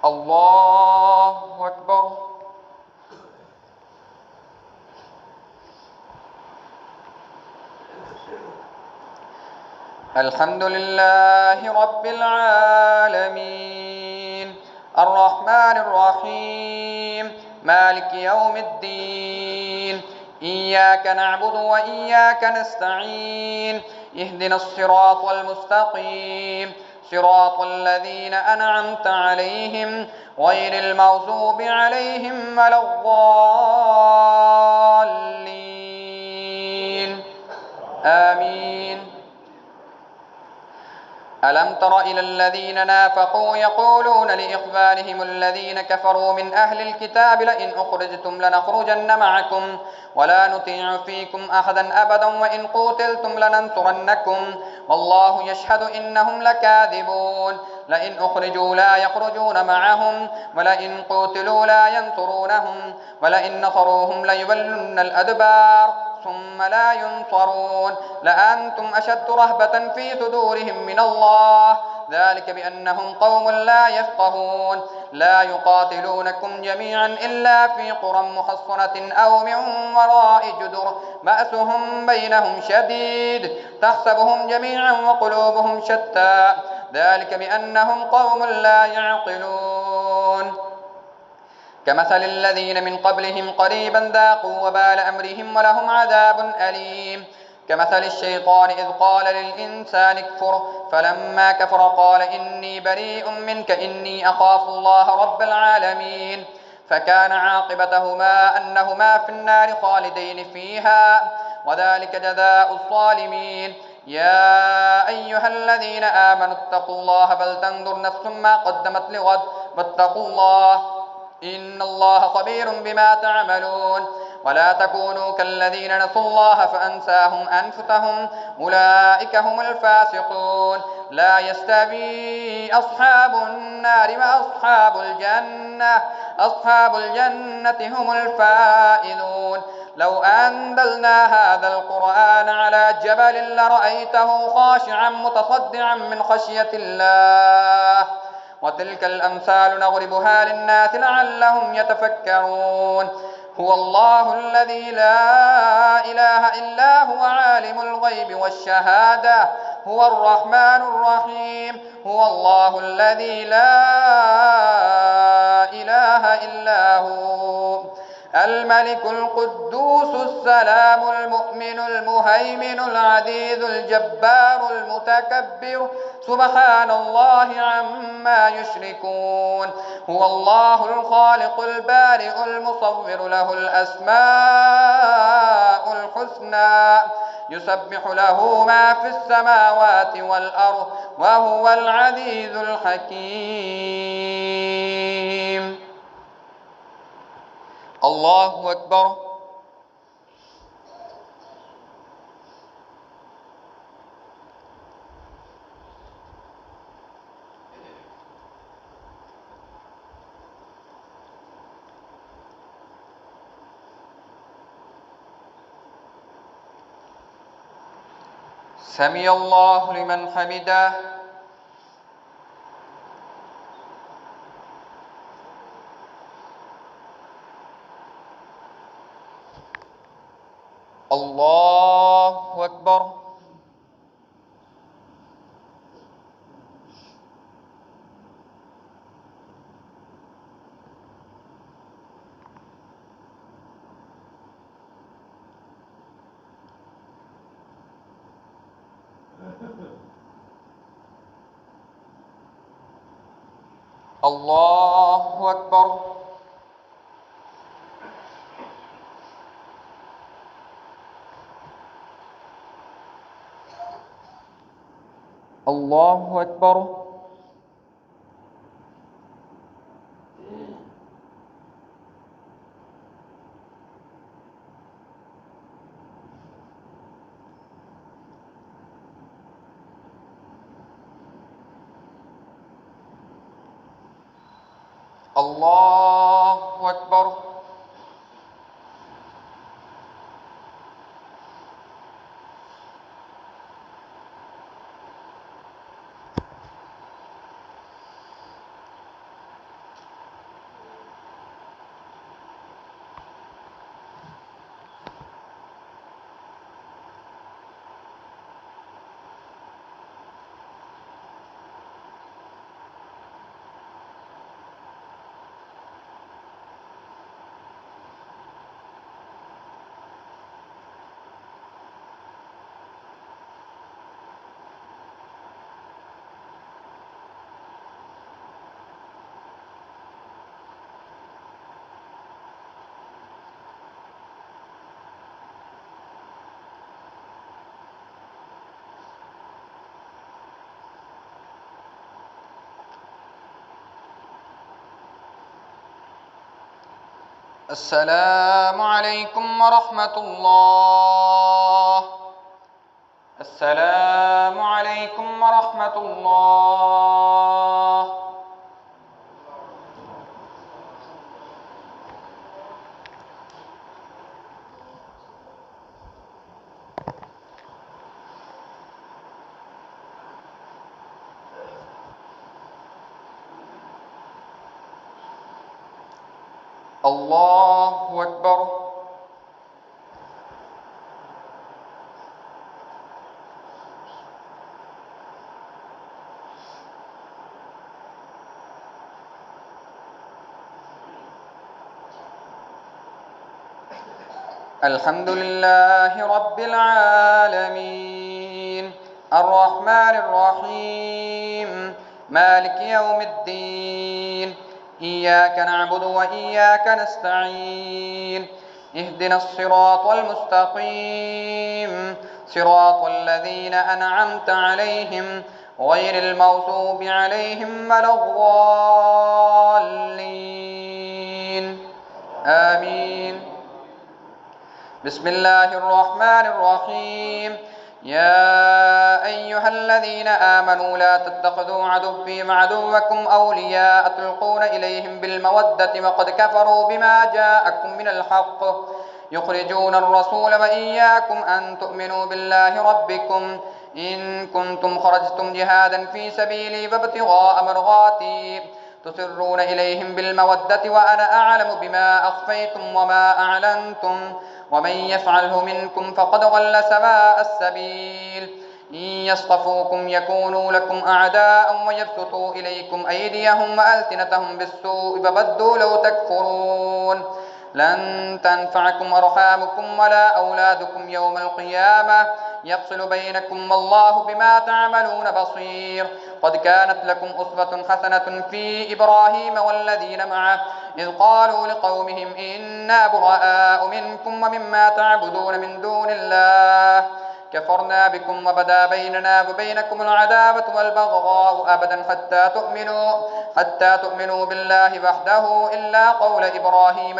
الله أكبر. الحمد لله رب العالمين الرحمن الرحيم مالك يوم الدين إياك نعبد وإياك نستعين اهدنا الصراط المستقيم صراط الذين أنعمت عليهم غير المغضوب عليهم ولا الضالين آمين. ألم تر إلى الذين نافقوا يقولون لإخوانهم الذين كفروا من أهل الكتاب لئن أخرجتم لنخرجن معكم ولا نطيع فيكم أحدا أبدا وإن قوتلتم لننصرنكم والله يشهد إنهم لكاذبون لئن أخرجوا لا يخرجون معهم ولئن قوتلوا لا ينصرونهم ولئن نصروهم ليولن الأدبار ثم لا ينصرون لأنتم أشد رهبة في صدورهم من الله ذلك بأنهم قوم لا يفقهون لا يقاتلونكم جميعا إلا في قرى محصنة أو من وراء جدر بأسهم بينهم شديد تحسبهم جميعا وقلوبهم شتى ذلك بأنهم قوم لا يعقلون كمثل الذين من قبلهم قريبا ذاقوا وبال أمرهم ولهم عذاب أليم كمثل الشيطان إذ قال للإنسان اكفر فلما كفر قال إني بريء منك إني أخاف الله رب العالمين فكان عاقبتهما أنهما في النار خالدين فيها وذلك جزاء الظالمين يا أيها الذين آمنوا اتقوا الله بل تنظر نفس ما قدمت لغد واتقوا الله إن الله خبير بما تعملون ولا تكونوا كالذين نسوا الله فأنساهم أنفسهم أولئك هم الفاسقون لا يستوي أصحاب النار وأصحاب الجنة هم الفائزون لو أنزلنا هذا القرآن على جبل لرأيته خاشعا متصدعا من خشية الله وتلك الأمثال نضربها للناس لعلهم يتفكرون هو الله الذي لا إله إلا هو عالم الغيب والشهادة هو الرحمن الرحيم هو الله الذي لا إله إلا هو الملك القدوس السلام المؤمن المهيمن العزيز الجبار المتكبر سبحان الله عما يشركون هو الله الخالق البارئ المصور له الأسماء الحسنى يسبح له ما في السماوات والأرض وهو العزيز الحكيم الله أكبر سمع الله لمن حمده الله أكبر الله أكبر الله أكبر الله أكبر السلام عليكم ورحمة الله. السلام عليكم ورحمة الله. الله أكبر. الحمد لله رب العالمين الرحمن الرحيم مالك يوم الدين إياك نعبد وإياك نستعين اهدنا الصراط المستقيم صراط الذين أنعمت عليهم غير المغضوب عليهم ولا الضالين آمين. بسم الله الرحمن الرحيم. يا أيها الذين آمنوا لا تتخذوا عدوي وعدوكم أولياء تلقون إليهم بالمودة وقد كفروا بما جاءكم من الحق يخرجون الرسول وإياكم أن تؤمنوا بالله ربكم إن كنتم خرجتم جهادا في سبيلي وابتغاء مرضاتي تسرون إليهم بالمودة وأنا أعلم بما أخفيتم وما أعلنتم ومن يفعله منكم فقد ضل سواء السبيل إن يصطفوكم يكونوا لكم أعداء ويبسطوا إليكم أيديهم وألسنتهم بالسوء وودوا لو تكفرون لن تنفعكم أرحامكم ولا أولادكم يوم القيامة يفصل بينكم والله بما تعملون بصير. قد كانت لكم أسوة حسنة في إبراهيم والذين معه إذ قالوا لقومهم إنا براء منكم ومما تعبدون من دون الله كفرنا بكم وبدا بيننا وبينكم العداوة والبغضاء أبدا حتى تؤمنوا بالله وحده إلا قول إبراهيم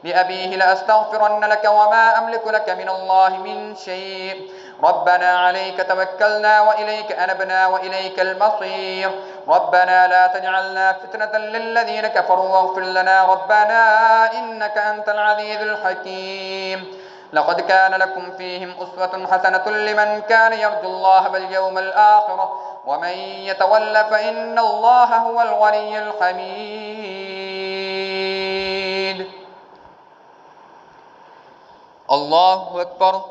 لأبيه لأستغفرن لك وما أملك لك من الله من شيء ربنا عليك توكلنا وإليك أنبنا وإليك المصير ربنا لا تجعلنا فتنة للذين كفروا واغفر لنا ربنا إنك أنت العزيز الحكيم. لقد كان لكم فيهم أسوة حسنة لمن كان يرجو الله واليوم الآخر ومن يتول فإن الله هو الغني الحميد. الله أكبر.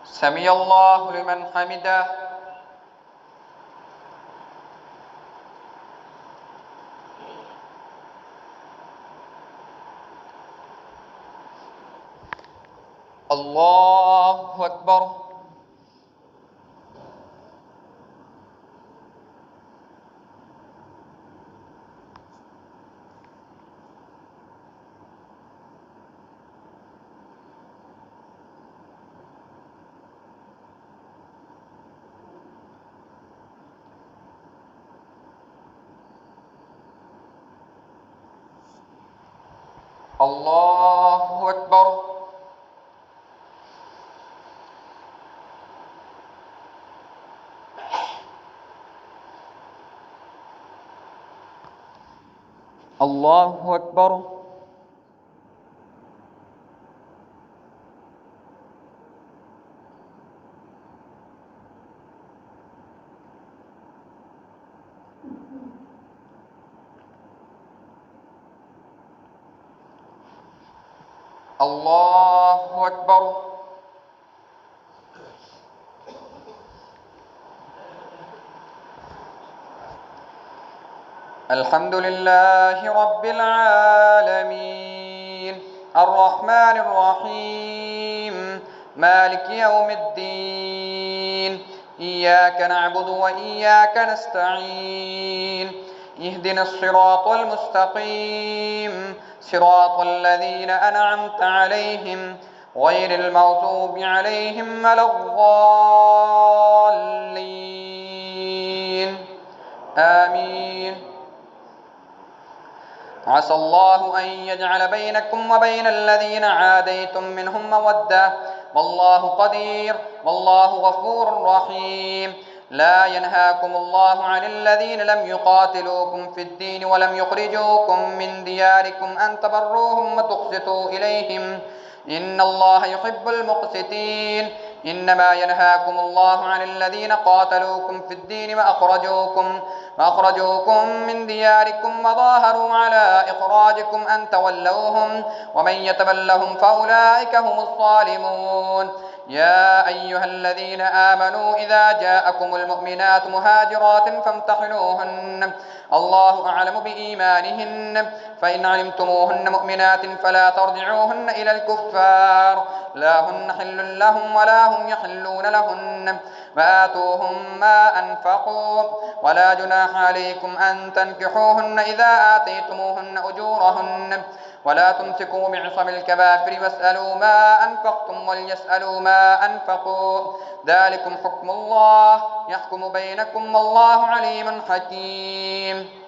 سمع الله لمن حمده. الله أكبر. الله أكبر. الله أكبر. الله أكبر. الحمد لله رب العالمين الرحمن الرحيم مالك يوم الدين إياك نعبد وإياك نستعين اهدنا الصراط المستقيم صراط الذين أنعمت عليهم غير المغضوب عليهم ولا الضالين آمين. عسى الله أن يجعل بينكم وبين الذين عاديتم منهم مودة والله قدير والله غفور رحيم. لا ينهاكم الله عن الذين لم يقاتلوكم في الدين ولم يخرجوكم من دياركم أن تبروهم وتقسطوا إليهم إن الله يحب المقسطين. إنما ينهاكم الله عن الذين قاتلوكم في الدين وأخرجوكم من دياركم وظاهروا على إخراجكم أن تولوهم ومن يتولهم فأولئك هم الظالمون. يا أيها الذين آمنوا إذا جاءكم المؤمنات مهاجرات فامتحنوهن الله أعلم بإيمانهن فإن علمتموهن مؤمنات فلا ترجعوهن إلى الكفار لا هن حل لهم ولا هم يحلون لهن وآتوهم ما أنفقوا ولا جناح عليكم أن تنكحوهن إذا آتيتموهن أجورهن ولا تمسكوا بعصم الكبائر واسألوا ما أنفقتم وليسألوا ما أنفقوا ذلكم حكم الله يحكم بينكم والله عليم حكيم.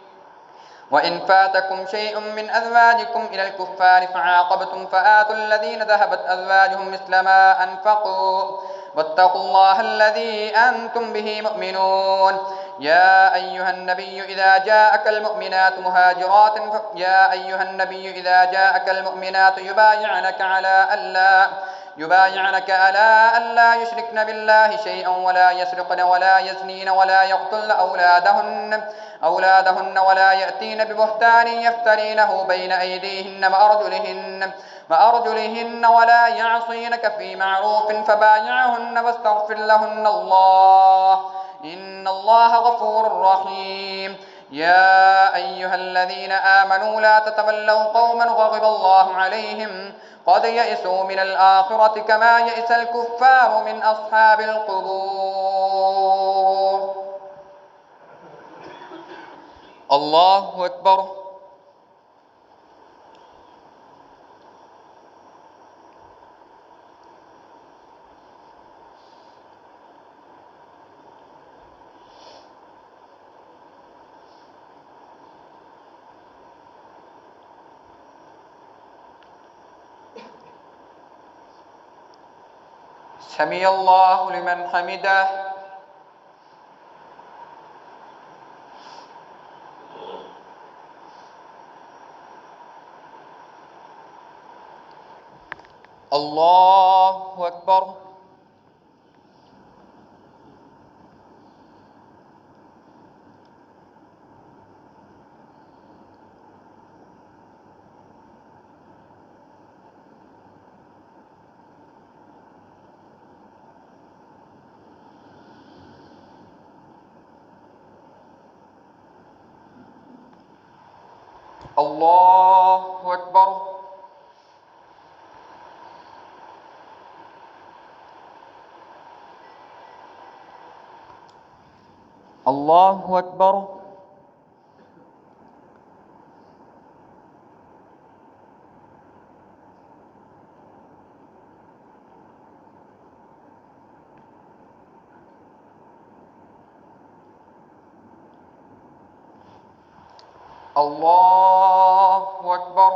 وإن فاتكم شيء من أزواجكم إلى الكفار فعاقبتم فآتوا الذين ذهبت أزواجهم مثل ما أنفقوا واتقوا الله الذي أنتم به مؤمنون. يا أيها النبي إذا جاءك المؤمنات يبايعنك على ألا يشركن بالله شيئا ولا يسرقن ولا يزنين ولا يقتلن أولادهن ولا يأتين ببهتان يفترينه بين أيديهن وأرجلهن ولا يعصينك في معروف فبايعهن واستغفر لهن الله إن الله غفور رحيم. يا أيها الذين آمنوا لا تتولوا قوما غضب الله عليهم قد يئسوا من الآخرة كما يئس الكفار من أصحاب القبور. الله أكبر. سمع الله لمن حمده. الله أكبر. الله أكبر. الله أكبر. الله أكبر.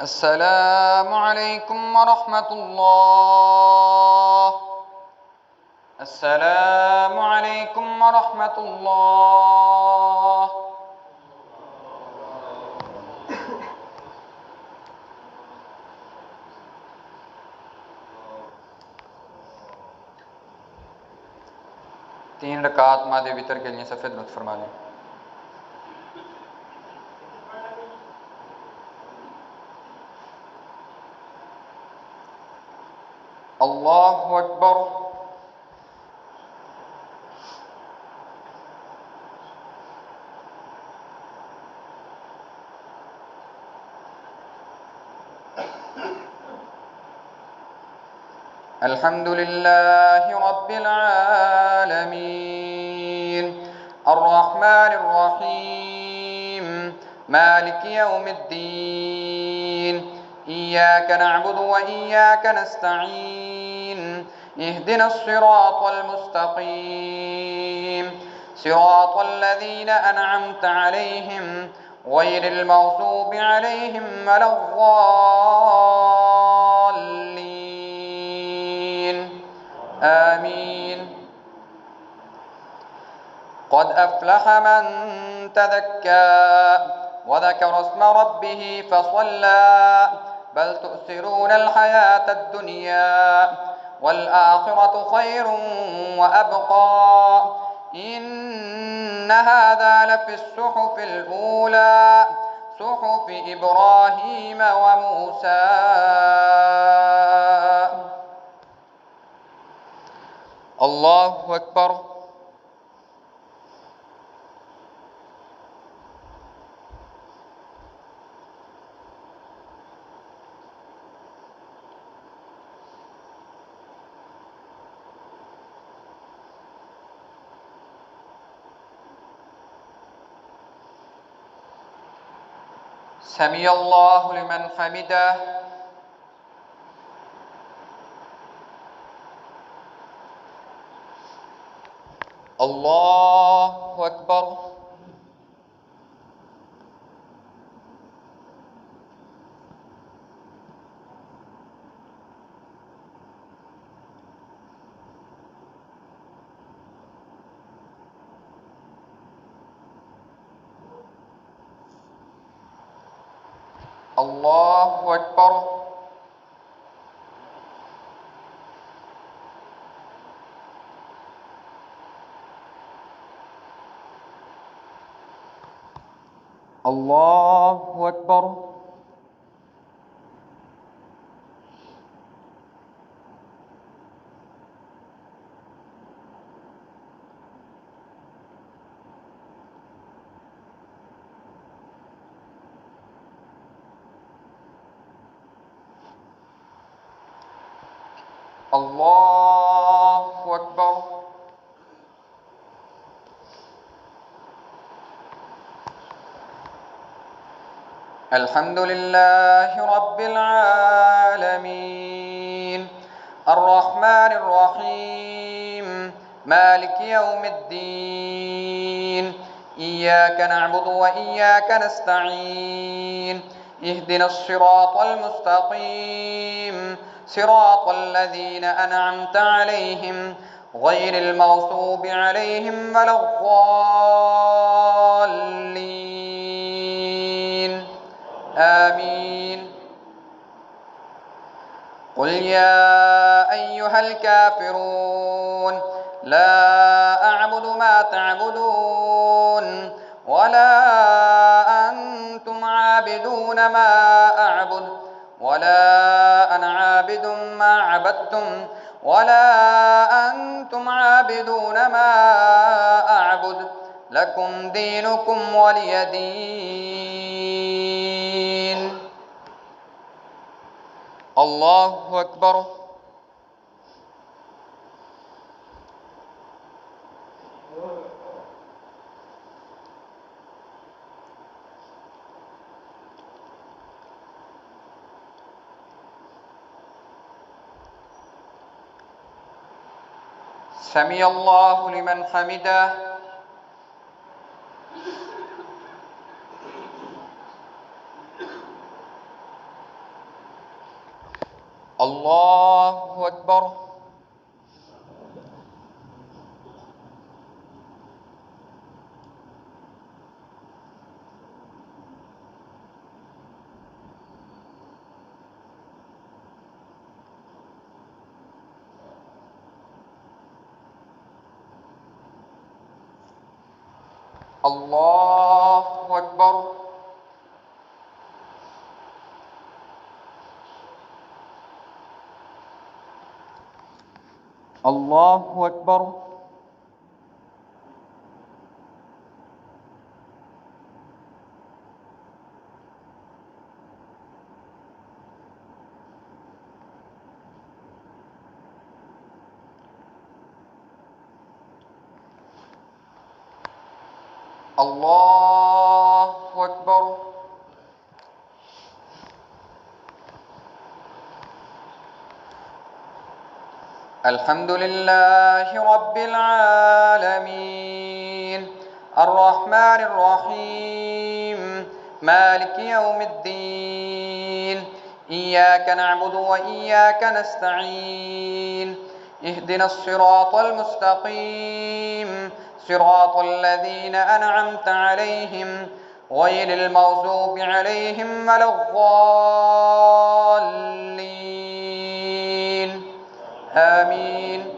السلام عليكم ورحمة الله. السلام عليكم ورحمة الله. तीन रकात मादे वितर के लिए सफ़ेद रुख फरमा लें। अल्लाहु अकबर। अल्हम्दुलिल्लाहि रब्बिल आलमीन अर्रहमानिर रहीम मालिकि यौमिद्दीन इय्याका नअबुदु व इय्याका नस्तईन इहदिनस सिरातल मुस्तकीम सिरातल लज़ीना अनअमता अलैहिम गैरिल मग़ज़ूबि अलैहिम वलद्दाल्लीन आमीन। قد أفلح من تذكى وذكر اسم ربه فصلى بل تؤثرون الحياة الدنيا والآخرة خير وأبقى إن هذا لفي الصحف الأولى صحف إبراهيم وموسى. الله أكبر. سمع الله لمن حمده. الله أكبر. الله أكبر. الله أكبر. الله أكبر. الحمد لله رب العالمين الرحمن الرحيم مالك يوم الدين إياك نعبد وإياك نستعين اهدنا الصراط المستقيم صراط الذين أنعمت عليهم غير المغضوب عليهم ولا الضالين آمين. قل يا أيها الكافرون لا أعبد ما تعبدون ولا أنتم عابدون ما أعبد ولا أنا عابد ما عبدتم ولا أنتم عابدون ما أعبد لكم دينكم ولي دين. الله أكبر. سمع الله لمن حمده. الله أكبر. الله أكبر. الله أكبر. الله أكبر. الحمد لله رب العالمين الرحمن الرحيم مالك يوم الدين إياك نعبد وإياك نستعين اهدنا الصراط المستقيم صراط الذين أنعمت عليهم غير المغضوب عليهم ولا الضالين آمين.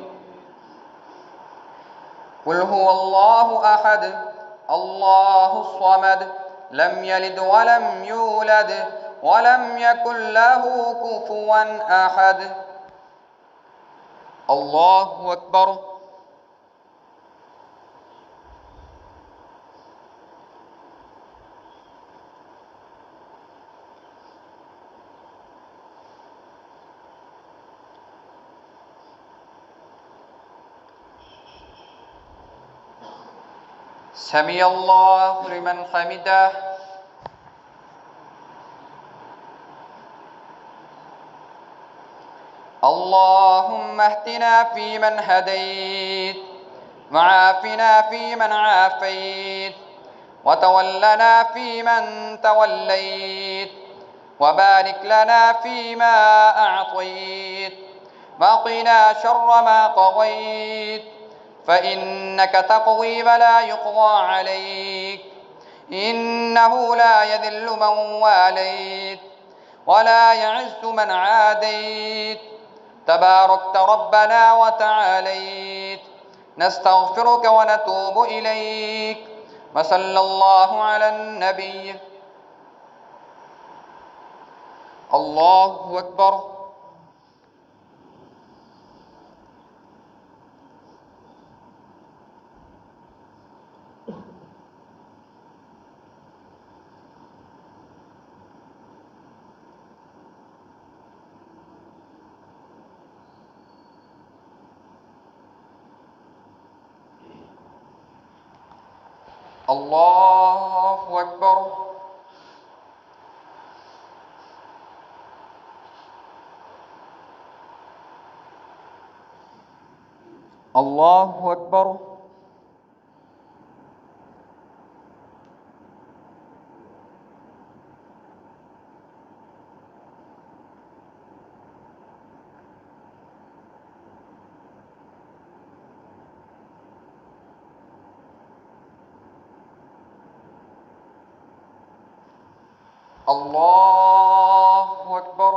قل هو الله أحد الله الصمد لم يلد ولم يولد ولم يكن له كفوا أحد. الله أكبر. سمع الله لمن حمده. اللهم اهدنا فيمن هديت وعافنا فيمن عافيت وتولنا فيمن توليت وبارك لنا فيما أعطيت وقنا شر ما قضيت فإنك تقضي ولا يقضى عليك إنه لا يذل من واليت ولا يعز من عاديت تباركت ربنا وتعاليت. نستغفرك ونتوب إليك وصلى الله على النبي. الله أكبر. الله أكبر. الله أكبر. الله أكبر.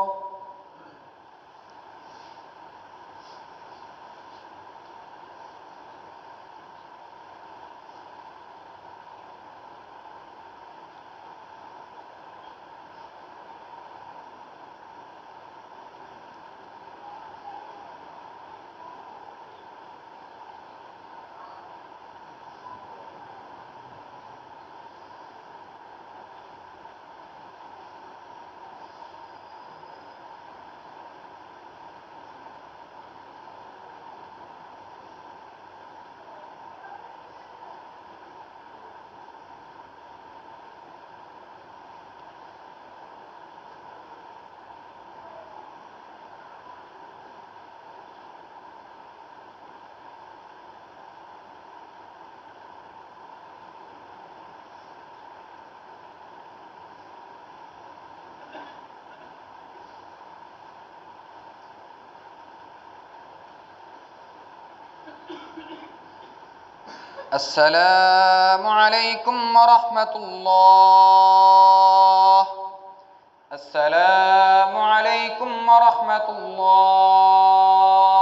السلام عليكم ورحمة الله. السلام عليكم ورحمة الله.